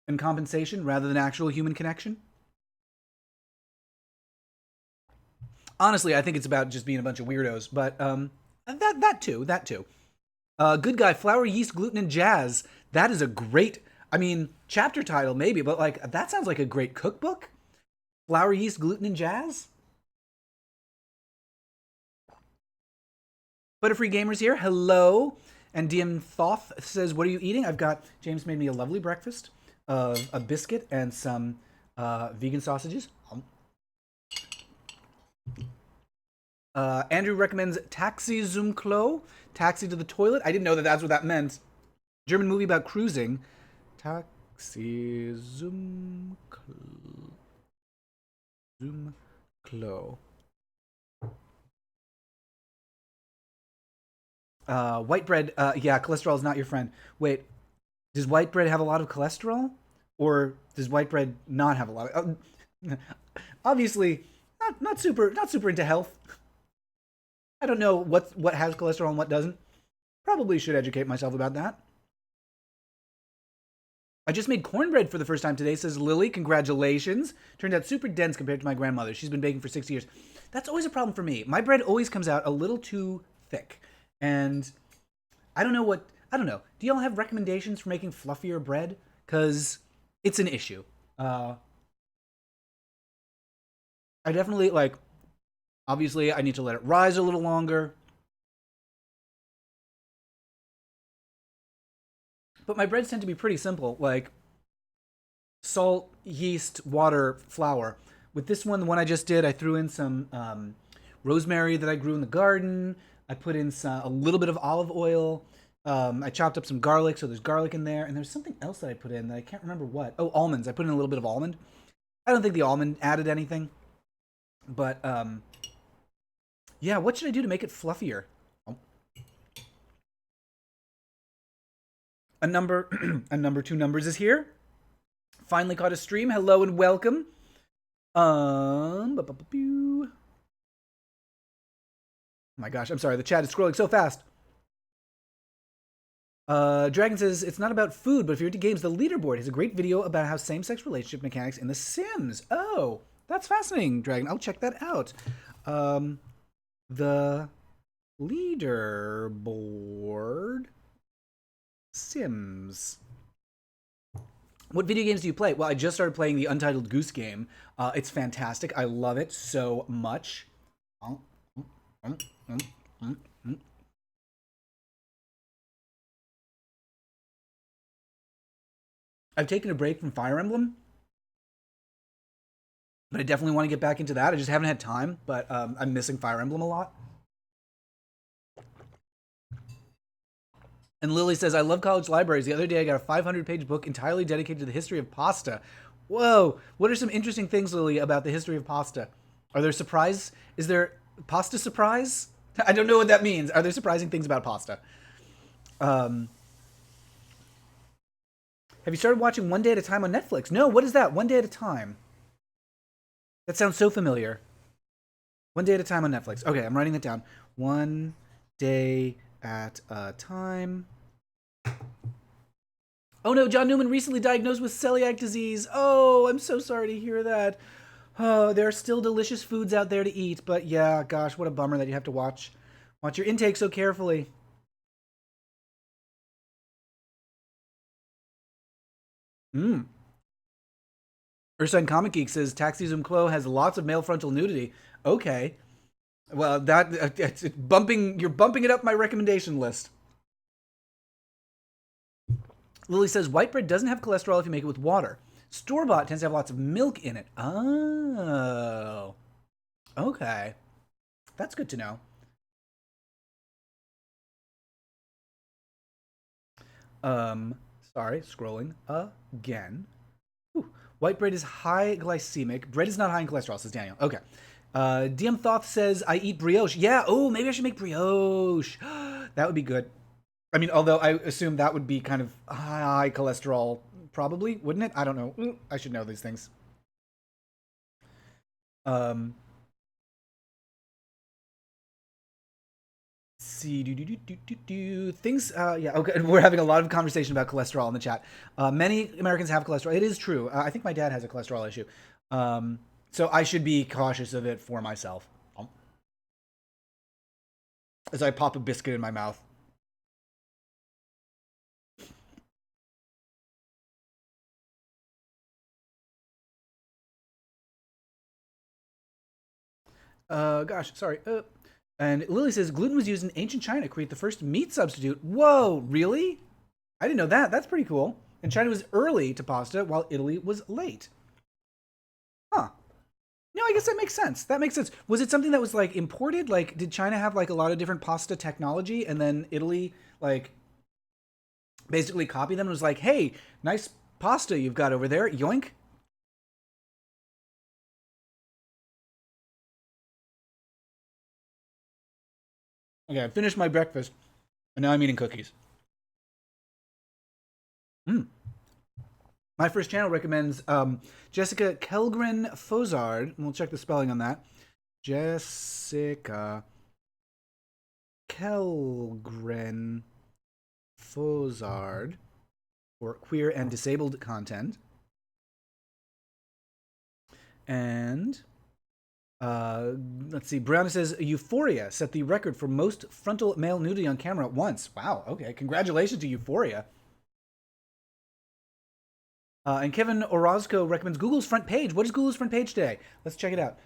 and compensation rather than actual human connection. Honestly, I think it's about just being a bunch of weirdos, but that too. Good guy, flour, yeast, gluten, and jazz. That is a great. I mean, chapter title maybe, but like that sounds like a great cookbook. Flour, yeast, gluten, and jazz. Butterfree Gamers here. Hello. And DM Thoth says, what are you eating? I've got, James made me a lovely breakfast of a biscuit and some vegan sausages. Andrew recommends Taxi Zum Klo, Taxi to the Toilet. I didn't know that that's what that meant. German movie about cruising. Taxi Zum Klo. Zum Klo. White bread, yeah, cholesterol is not your friend. Wait, does white bread have a lot of cholesterol? Or does white bread not have a lot of... obviously, not super into health. I don't know what has cholesterol and what doesn't. Probably should educate myself about that. I just made cornbread for the first time today, says Lily. Congratulations. Turned out super dense compared to my grandmother. She's been baking for 6 years. That's always a problem for me. My bread always comes out a little too thick. And I don't know. Do y'all have recommendations for making fluffier bread? Because it's an issue. I definitely, like, obviously I need to let it rise a little longer. But my breads tend to be pretty simple, like salt, yeast, water, flour. With this one, the one I just did, I threw in some rosemary that I grew in the garden. I put in a little bit of olive oil. I chopped up some garlic, so there's garlic in there. And there's something else that I put in that I can't remember what. Oh, almonds. I put in a little bit of almond. I don't think the almond added anything. But, yeah, what should I do to make it fluffier? Oh. A number two numbers is here. Finally caught a stream. Hello and welcome. Oh my gosh, I'm sorry. The chat is scrolling so fast. Dragon says, it's not about food, but if you're into games, the Leaderboard has a great video about how same-sex relationship mechanics in The Sims. Oh, that's fascinating, Dragon. I'll check that out. The Leaderboard Sims. What video games do you play? Well, I just started playing the Untitled Goose Game. It's fantastic. I love it so much. I've taken a break from Fire Emblem, but I definitely want to get back into that. I just haven't had time, but I'm missing Fire Emblem a lot. And Lily says, I love college libraries. The other day I got a 500-page book entirely dedicated to the history of pasta. Whoa. What are some interesting things, Lily, about the history of pasta? Are there surprise? Is there pasta surprise? I don't know what that means. Are there surprising things about pasta? Have you started watching One Day at a Time on Netflix? No, what is that? One Day at a Time. That sounds so familiar. One Day at a Time on Netflix. Okay, I'm writing that down. One Day at a Time. Oh no, John Newman recently diagnosed with celiac disease. Oh, I'm so sorry to hear that. Oh, there are still delicious foods out there to eat, but yeah, gosh, what a bummer that you have to watch your intake so carefully. Ursine Comic Geek says Taxi Zum Klo has lots of male frontal nudity. Okay. Well, it's you're bumping it up my recommendation list. Lily says white bread doesn't have cholesterol if you make it with water. Store-bought tends to have lots of milk in it. Oh. Okay. That's good to know. Sorry, scrolling again. Ooh. White bread is high glycemic. Bread is not high in cholesterol, says Daniel. Okay. DM Thoth says, I eat brioche. Yeah, oh, maybe I should make brioche. That would be good. I mean, although I assume that would be kind of high cholesterol, probably, wouldn't it? I don't know. I should know these things. See, things. Yeah, okay. We're having a lot of conversation about cholesterol in the chat. Many Americans have cholesterol. It is true. I think my dad has a cholesterol issue. So I should be cautious of it for myself. As I pop a biscuit in my mouth. Gosh, sorry. And Lily says gluten was used in ancient China to create the first meat substitute. Whoa, really? I didn't know that. That's pretty cool. And China was early to pasta, while Italy was late. Huh. No, I guess that makes sense. That makes sense. Was it something that was like imported? Like, did China have like a lot of different pasta technology, and then Italy like basically copied them and was like, "Hey, nice pasta you've got over there, yoink." Okay, I finished my breakfast, and now I'm eating cookies. My first channel recommends Jessica Kellgren-Fozard. We'll check the spelling on that. Jessica Kellgren-Fozard for queer and disabled content. And let's see. Brianna says Euphoria set the record for most frontal male nudity on camera at once. Wow. Okay. Congratulations to Euphoria. And Kevin Orozco recommends Google's front page. What is Google's front page today? Let's check it out.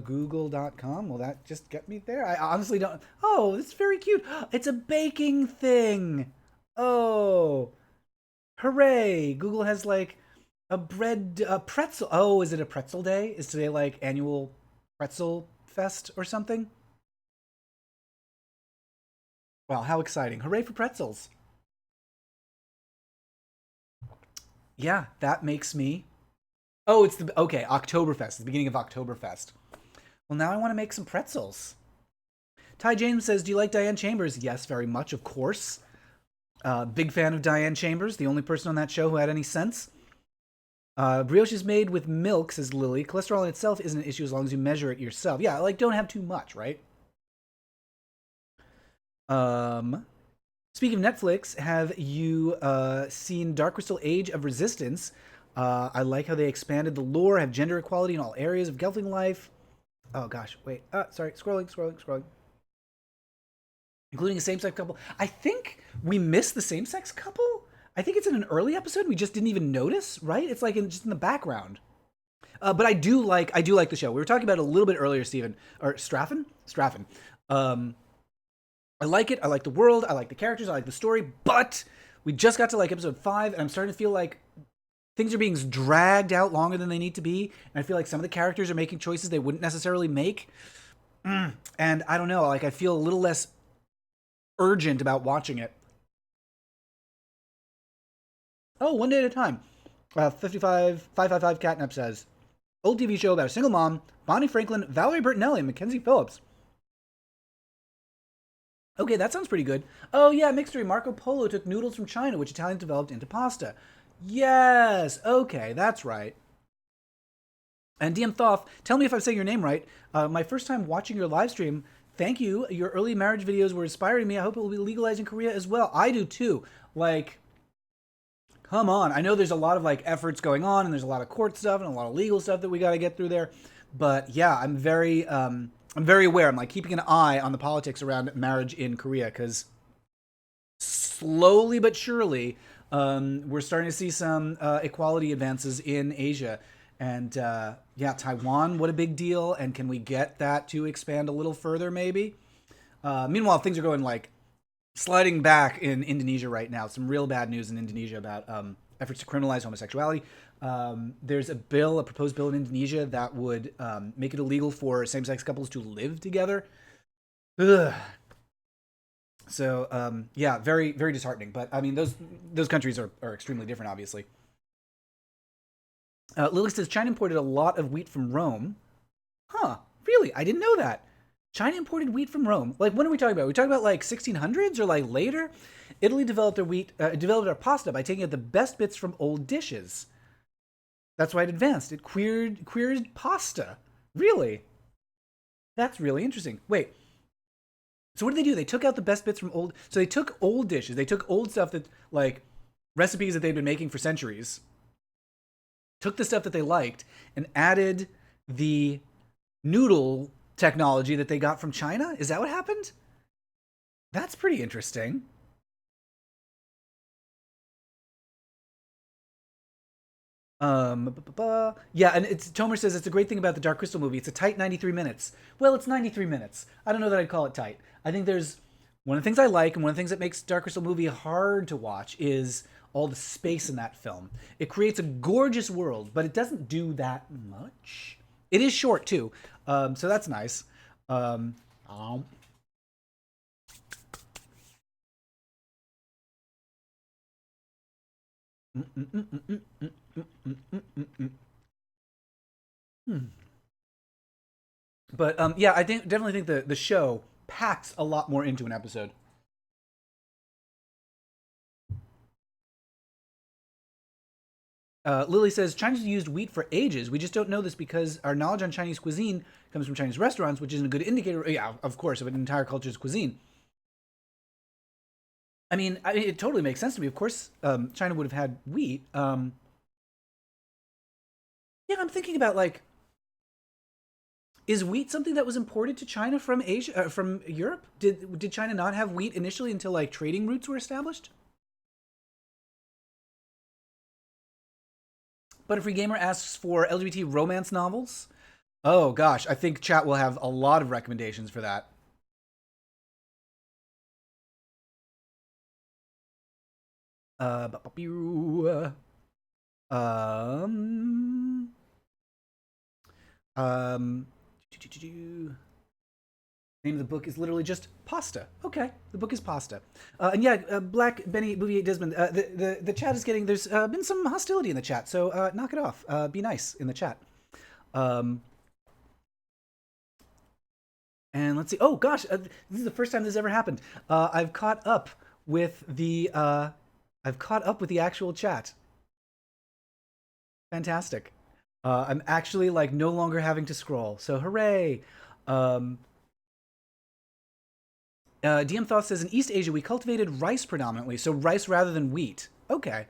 Google.com. Will that just get me there? I honestly don't. Oh, it's very cute. It's a baking thing. Oh, hooray. Google has like a pretzel. Oh, is it a pretzel day? Is today like annual pretzel fest or something? Wow, how exciting. Hooray for pretzels. Yeah, that makes me. Oh, it's the okay, Oktoberfest, the beginning of Oktoberfest. Well, now I want to make some pretzels. Ty James says, "Do you like Diane Chambers?" Yes, very much, of course. Big fan of Diane Chambers, the only person on that show who had any sense. Brioche is made with milk, says Lily. Cholesterol in itself isn't an issue as long as you measure it yourself. Yeah, like don't have too much, right? Speaking of Netflix, have you seen Dark Crystal: Age of Resistance? I like how they expanded the lore, have gender equality in all areas of Gelfling life. Oh gosh, wait. Sorry, scrolling. Including a same-sex couple. I think we missed the same-sex couple. I think it's in an early episode. We just didn't even notice, right? It's like just in the background. But I do like the show. We were talking about it a little bit earlier, Stephen or Straffen. I like it. I like the world. I like the characters. I like the story. But we just got to like episode 5, and I'm starting to feel like things are being dragged out longer than they need to be. And I feel like some of the characters are making choices they wouldn't necessarily make. And I don't know. Like I feel a little less urgent about watching it. Oh, one day at a time. 555 Catnap says, old TV show about a single mom, Bonnie Franklin, Valerie Bertinelli, and Mackenzie Phillips. Okay, that sounds pretty good. Oh yeah, mixtery. Marco Polo took noodles from China, which Italians developed into pasta. Yes, okay, that's right. And DM Thoth, tell me if I'm saying your name right. My first time watching your live stream. Thank you. Your early marriage videos were inspiring me. I hope it will be legalized in Korea as well. I do too. Like, come on. I know there's a lot of like efforts going on, and there's a lot of court stuff and a lot of legal stuff that we got to get through there. But yeah, I'm very aware. I'm like keeping an eye on the politics around marriage in Korea because slowly but surely we're starting to see some equality advances in Asia. And yeah, Taiwan, what a big deal. And can we get that to expand a little further, maybe? Meanwhile, things are going like sliding back in Indonesia right now. Some real bad news in Indonesia about efforts to criminalize homosexuality. There's a proposed bill in Indonesia that would make it illegal for same-sex couples to live together. Ugh. So yeah, very very disheartening. But I mean, those countries are extremely different, obviously. Lily says China imported a lot of wheat from Rome. Huh? Really? I didn't know that. China imported wheat from Rome. Like, when are we talking about? Are we talking about like 1600s or like later? Italy developed developed our pasta by taking out the best bits from old dishes. That's why it advanced. It queered pasta. Really? That's really interesting. Wait. So what did they do? They took out the best bits from old. So they took old dishes. They took old stuff that like recipes that they'd been making for centuries. Took the stuff that they liked and added the noodle technology that they got from China. Is that what happened? That's pretty interesting. Yeah, and Tomer says it's a great thing about the Dark Crystal movie. It's a tight 93 minutes. Well, it's 93 minutes. I don't know that I'd call it tight. I think there's one of the things I like, and one of the things that makes Dark Crystal movie hard to watch is all the space in that film. It creates a gorgeous world, but it doesn't do that much. It is short too, so that's nice. Um, um, mm, mm, mm, mm, mm, mm, mm, mm, mm, mm, mm. Hmm. But yeah, I definitely think the show packs a lot more into an episode. Lily says China's used wheat for ages. We just don't know this because our knowledge on Chinese cuisine comes from Chinese restaurants, which isn't a good indicator. Yeah, of course, of an entire culture's cuisine. I mean, it totally makes sense to me. Of course, China would have had wheat. Yeah, I'm thinking about like, is wheat something that was imported to China from Asia, from Europe? Did China not have wheat initially until like trading routes were established? Butterfree Gamer asks for LGBT romance novels. Oh gosh, I think chat will have a lot of recommendations for that. Uh, um, um, name of the book is literally just Pasta. Okay, the book is Pasta. And yeah, Black Benny Bouvier Desmond. The chat is getting. There's been some hostility in the chat, so knock it off. Be nice in the chat. Um, and let's see. Oh gosh, this is the first time this ever happened. I've caught up with the. I've caught up with the actual chat. Fantastic. I'm actually like no longer having to scroll. So hooray. Um, DM Thoth says, in East Asia, we cultivated rice predominantly, so rice rather than wheat. Okay.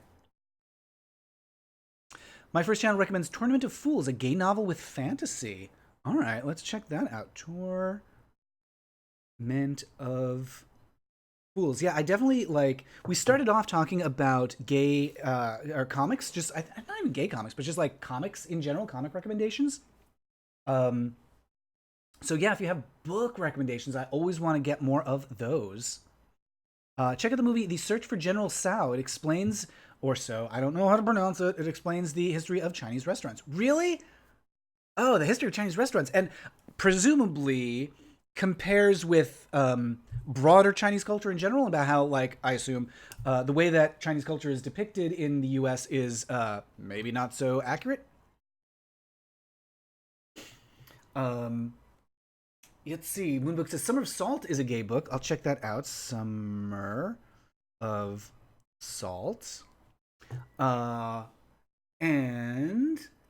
My first channel recommends Tournament of Fools, a gay novel with fantasy. All right, let's check that out. Tournament of Fools. Yeah, I definitely like. We started off talking about gay or comics, just not even gay comics, but just like comics in general, comic recommendations. So yeah, if you have book recommendations, I always want to get more of those. Check out the movie The Search for General Tso. It explains, or so, I don't know how to pronounce it. It explains the history of Chinese restaurants. Really? Oh, the history of Chinese restaurants, and presumably compares with broader Chinese culture in general, about how, like, I assume the way that Chinese culture is depicted in the U.S. is maybe not so accurate. Let's see. Moonbook says Summer of Salt is a gay book. I'll check that out. Summer of Salt. And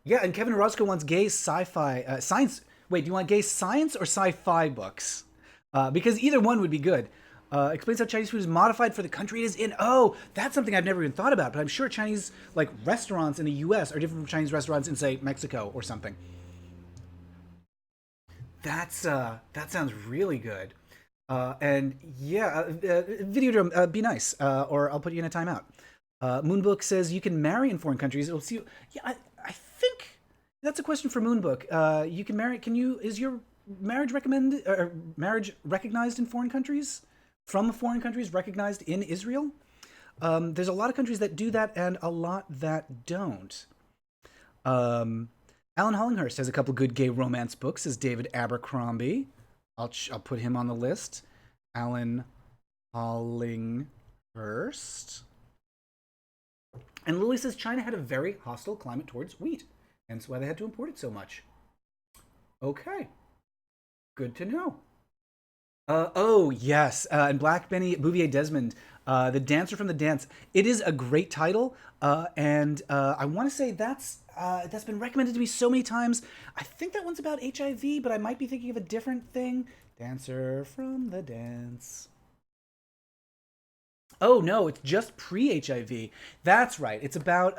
yeah, and Kevin Roscoe wants gay sci-fi science. Wait, do you want gay science or sci-fi books? Because either one would be good. Explains how Chinese food is modified for the country it is in. Oh, that's something I've never even thought about. But I'm sure Chinese like restaurants in the U.S. are different from Chinese restaurants in, say, Mexico or something. That sounds really good. And yeah, Videodrome, be nice, or I'll put you in a timeout. Moonbook says you can marry in foreign countries. It'll see. Yeah, I think that's a question for Moonbook. You can marry. Can you? Is your marriage recommended or marriage recognized in foreign countries? From foreign countries recognized in Israel? There's a lot of countries that do that, and a lot that don't. Alan Hollinghurst has a couple good gay romance books, as David Abercrombie. I'll put him on the list. Alan Hollinghurst. And Lily says China had a very hostile climate towards wheat, hence why they had to import it so much. Okay. Good to know. Oh, yes. And Black Benny Bouvier Desmond, The Dancer from the Dance. It is a great title, and I want to say that's been recommended to me so many times. I think that one's about HIV, but I might be thinking of a different thing. Dancer from the Dance. Oh, no, it's just pre-HIV. That's right. It's about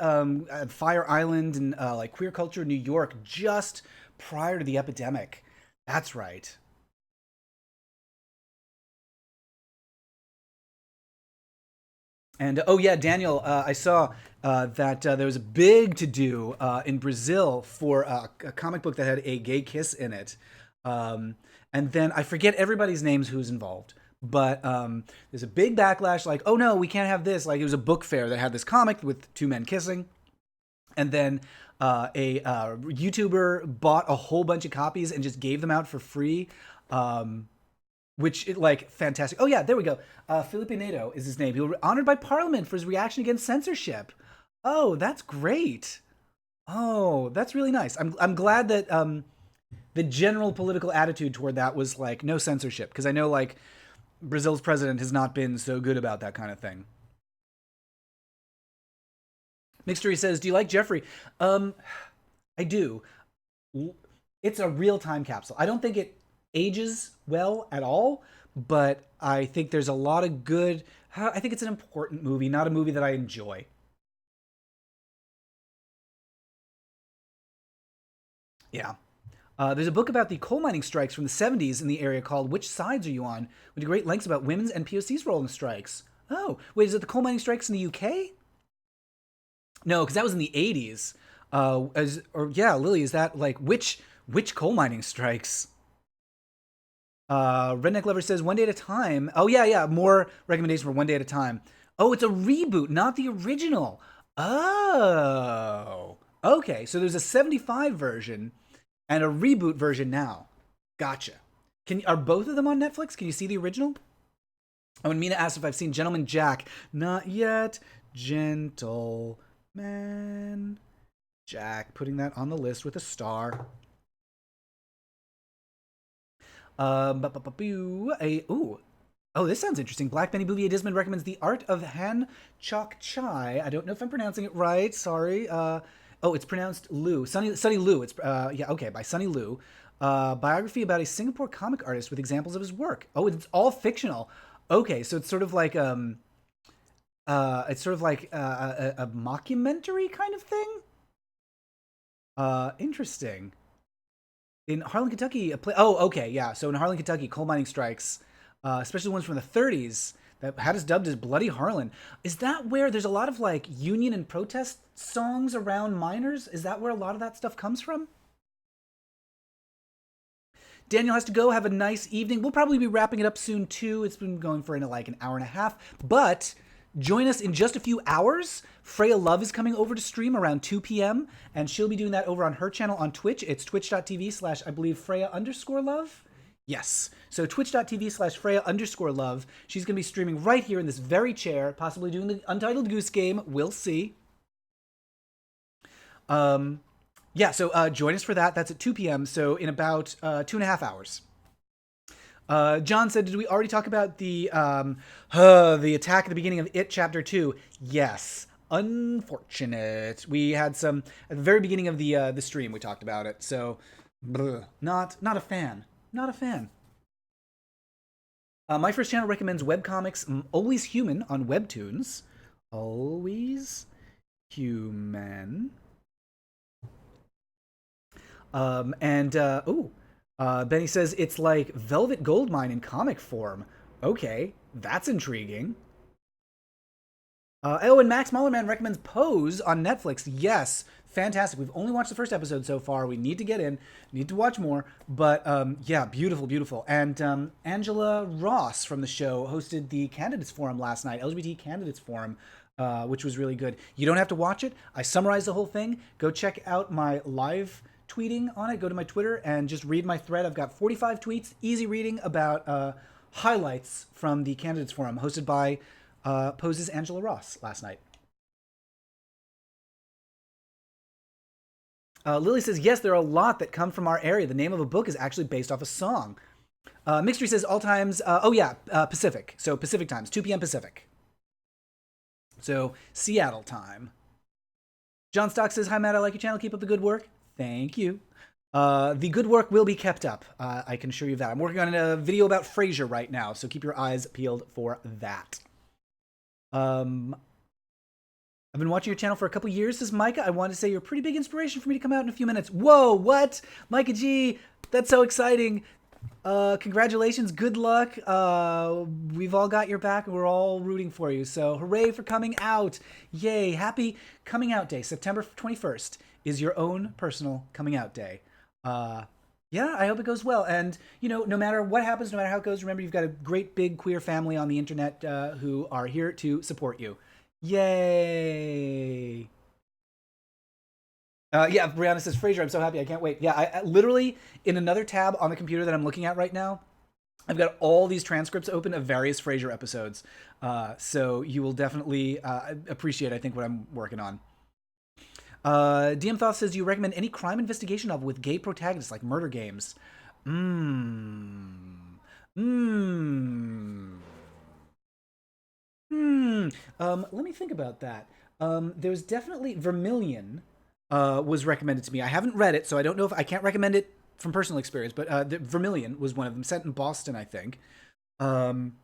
Fire Island and like queer culture in New York just prior to the epidemic. That's right. And oh yeah, Daniel, I saw that there was a big to do in Brazil for a comic book that had a gay kiss in it, and then I forget everybody's names who's involved, but there's a big backlash, like, oh no, we can't have this. Like, it was a book fair that had this comic with two men kissing, and then a YouTuber bought a whole bunch of copies and just gave them out for free. Which, like, fantastic. Oh, yeah, there we go. Felipe Neto is his name. He was honored by Parliament for his reaction against censorship. Oh, that's great. Oh, that's really nice. I'm glad that the general political attitude toward that was, like, no censorship. Because I know, like, Brazil's president has not been so good about that kind of thing. Mixtery says, do you like Jeffrey? I do. It's a real time capsule. I don't think it ages well at all, but I think there's a lot of good. I think it's an important movie, not a movie that I enjoy. Yeah. There's a book about the coal mining strikes from the 70s in the area called Which Sides Are You On? With great lengths about women's and POC's role in the strikes. Oh, wait, is it the coal mining strikes in the UK? No, because that was in the 80s. Yeah, Lily, is that like which coal mining strikes? Redneck Lover says One Day at a Time. Oh yeah, more recommendation for One Day at a Time. Oh, it's a reboot, not the original. Oh, okay. So there's a 75 version and a reboot version now. Gotcha. Are both of them on Netflix? Can you see the original? Oh, and Mina asked if I've seen Gentleman Jack. Not yet. Gentleman Jack. Putting that on the list with a star. Oh, this sounds interesting. Black Benny Bouvier Desmond recommends The Art of Han Chok Chai. I don't know if I'm pronouncing it right. Sorry. Oh, it's pronounced Liu. Sunny Liu. It's yeah, okay, by Sunny Liu. Biography about a Singapore comic artist with examples of his work. Oh, it's all fictional. Okay, so it's sort of like a mockumentary kind of thing. Interesting. In Harlan, Kentucky, a play. Oh, okay, yeah. So in Harlan, Kentucky, coal mining strikes, especially ones from the 30s, that had us dubbed as Bloody Harlan. Is that where there's a lot of like union and protest songs around miners? Is that where a lot of that stuff comes from? Daniel has to go. Have a nice evening. We'll probably be wrapping it up soon too. It's been going for like an hour and a half, but join us in just a few hours. Freya Love is coming over to stream around 2 p.m. and she'll be doing that over on her channel on Twitch. It's twitch.tv/ I believe Freya_love. Yes. So twitch.tv/ Freya_love. She's going to be streaming right here in this very chair, possibly doing the Untitled Goose Game. We'll see. Yeah, so join us for that. That's at 2 p.m. So in about 2.5 hours. John said, did we already talk about the attack at the beginning of It Chapter 2? Yes. Unfortunate. We had some at the very beginning of the stream. We talked about it. So, not a fan. Not a fan. My first channel recommends webcomics Always Human on Webtoons. Always Human. Benny says it's like Velvet Goldmine in comic form. Okay, that's intriguing. And Max Mullerman recommends Pose on Netflix. Yes, fantastic. We've only watched the first episode so far. We need to get in, need to watch more. But yeah, beautiful, beautiful. And Angela Ross from the show hosted the Candidates Forum last night, LGBT Candidates Forum, which was really good. You don't have to watch it. I summarized the whole thing. Go check out my live tweeting on it. Go to my Twitter and just read my thread. I've got 45 tweets, easy reading about highlights from the Candidates Forum hosted by Pose's Angela Ross last night. Lily says, yes, there are a lot that come from our area. The name of a book is actually based off a song. Mixtry says all times, Pacific. So Pacific times, 2 p.m. Pacific. So Seattle time. John Stock says, hi, Matt, I like your channel. Keep up the good work. Thank you. The good work will be kept up. I can assure you that. I'm working on a video about Frasier right now, so keep your eyes peeled for that. I've been watching your channel for a couple years, says Micah. I wanted to say you're a pretty big inspiration for me to come out in a few minutes. Whoa, what? Micah G, that's so exciting. Congratulations, good luck. We've all got your back and we're all rooting for you. So hooray for coming out. Yay, happy coming out day. September 21st is your own personal coming out day. Yeah, I hope it goes well. And, you know, no matter what happens, no matter how it goes, remember you've got a great big queer family on the internet who are here to support you. Yay. Yeah, Brianna says, Frasier, I'm so happy. I can't wait. Yeah, I literally, in another tab on the computer that I'm looking at right now, I've got all these transcripts open of various Frasier episodes. So you will definitely appreciate, I think, what I'm working on. DM Thoth says, you recommend any crime investigation novel with gay protagonists like Murder Games? Let me think about that. There's definitely Vermilion was recommended to me. I haven't read it, so I don't know if I can't recommend it from personal experience, but Vermilion was one of them, set in Boston, I think. I'm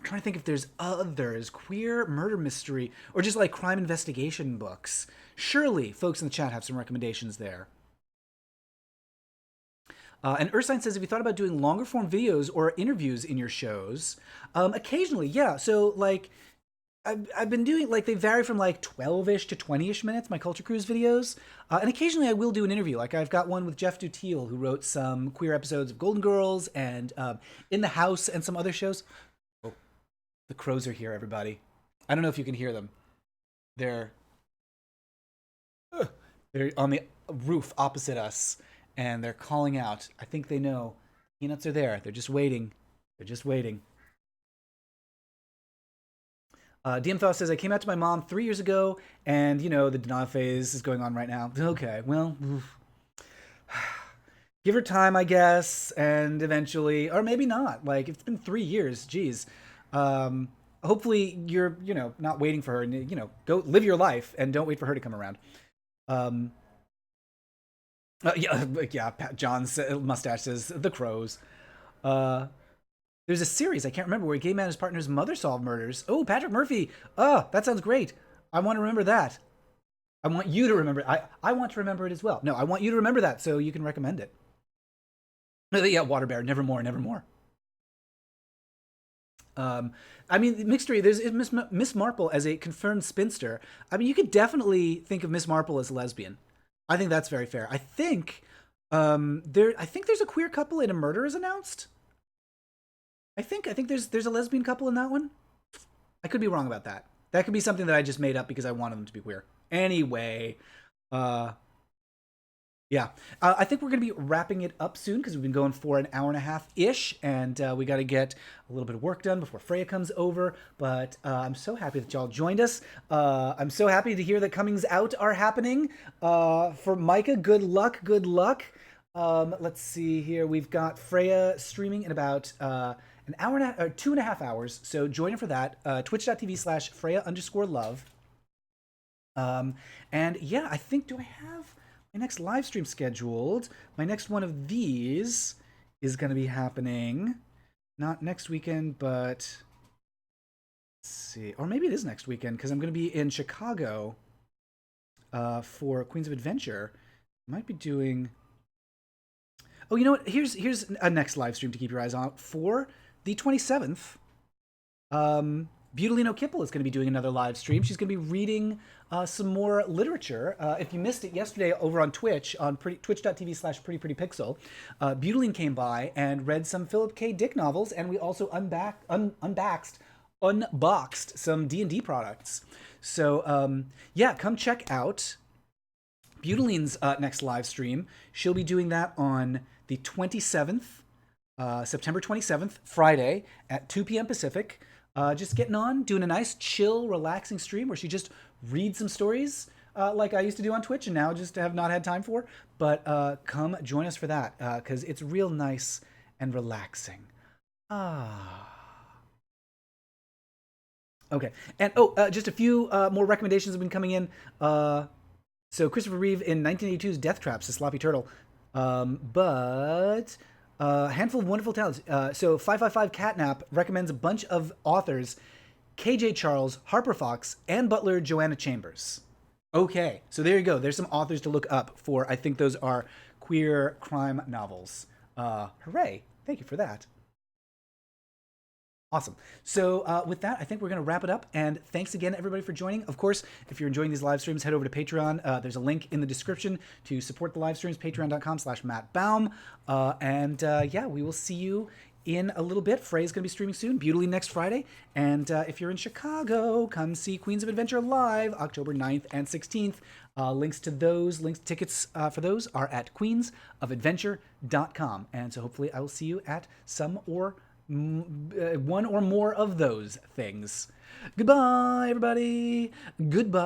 trying to think if there's others. Queer murder mystery, or just like crime investigation books. Surely folks in the chat have some recommendations there. And Ursine says, have you thought about doing longer form videos or interviews in your shows? Occasionally, yeah. So, like, I've been doing, like, they vary from, like, 12-ish to 20-ish minutes, my Culture Cruise videos. And occasionally I will do an interview. Like, I've got one with Jeff Duteel, who wrote some queer episodes of Golden Girls and In the House and some other shows. Oh, the crows are here, everybody. I don't know if you can hear them. They're on the roof opposite us, and they're calling out. I think they know peanuts are there. They're just waiting. They're just waiting. DM Thaw says, I came out to my mom 3 years ago, and, you know, the denial phase is going on right now. Okay, well, give her time, I guess, and eventually, or maybe not. Like, it's been 3 years, geez. Hopefully you're, you know, not waiting for her, and, you know, go live your life and don't wait for her to come around. Um, yeah, yeah. John's mustache says the crows. Uh, there's a series I can't remember where a gay man and his partner's mother solve murders. Oh, Patrick Murphy. Oh, that sounds great. I want to remember that. I want you to remember it. I want to remember it as well. No, I want you to remember that so you can recommend it. Yeah, Water Bear. Nevermore, nevermore. Um, I mean, Mixtory, there's Miss Marple as a confirmed spinster. I mean, you could definitely think of Miss Marple as a lesbian. I think that's very fair. I think there's a queer couple in A Murder is Announced. I think there's a lesbian couple in that one. I could be wrong about that. That could be something that I just made up because I wanted them to be queer. Anyway, uh, yeah, I think we're going to be wrapping it up soon because we've been going for an hour and a half ish, and we got to get a little bit of work done before Freya comes over. But I'm so happy that y'all joined us. I'm so happy to hear that comings out are happening. For Micah, good luck, good luck. Let's see here. We've got Freya streaming in about an hour and a half, or 2.5 hours. So join her for that. Twitch.tv/Freya_love. And yeah, I think, do I have my next live stream scheduled? My next one of these is going to be happening not next weekend, but let's see, or maybe it is next weekend because I'm going to be in Chicago for Queens of Adventure. I might be doing. Oh, you know what? Here's a next live stream to keep your eyes on for the 27th. Butalino Kipple is going to be doing another live stream. She's going to be reading some more literature. If you missed it yesterday over on Twitch, on twitch.tv/prettyprettypixel, Butaline came by and read some Philip K. Dick novels, and we also unboxed some D&D products. So, yeah, come check out Butaline's next live stream. She'll be doing that on the 27th, September 27th, Friday at 2 p.m. Pacific. Just getting on, doing a nice, chill, relaxing stream where she just reads some stories like I used to do on Twitch and now just have not had time for. But come join us for that because it's real nice and relaxing. Okay. And just a few more recommendations have been coming in. So Christopher Reeve in 1982's Death Traps, the Sloppy Turtle. But handful of wonderful talents. So 555 Catnap recommends a bunch of authors: KJ Charles, Harper Fox, Ann Butler, Joanna Chambers. Okay, so there you go. There's some authors to look up for. I think those are queer crime novels. Hooray! Thank you for that. Awesome. So with that, I think we're going to wrap it up. And thanks again, everybody, for joining. Of course, if you're enjoying these live streams, head over to Patreon. There's a link in the description to support the live streams, patreon.com/Matt Baume. Yeah, we will see you in a little bit. Frey's going to be streaming soon, Beautifully next Friday. And if you're in Chicago, come see Queens of Adventure live, October 9th and 16th. Links to tickets for those are at queensofadventure.com. And so hopefully I will see you at some or one or more of those things. Goodbye, everybody. Goodbye.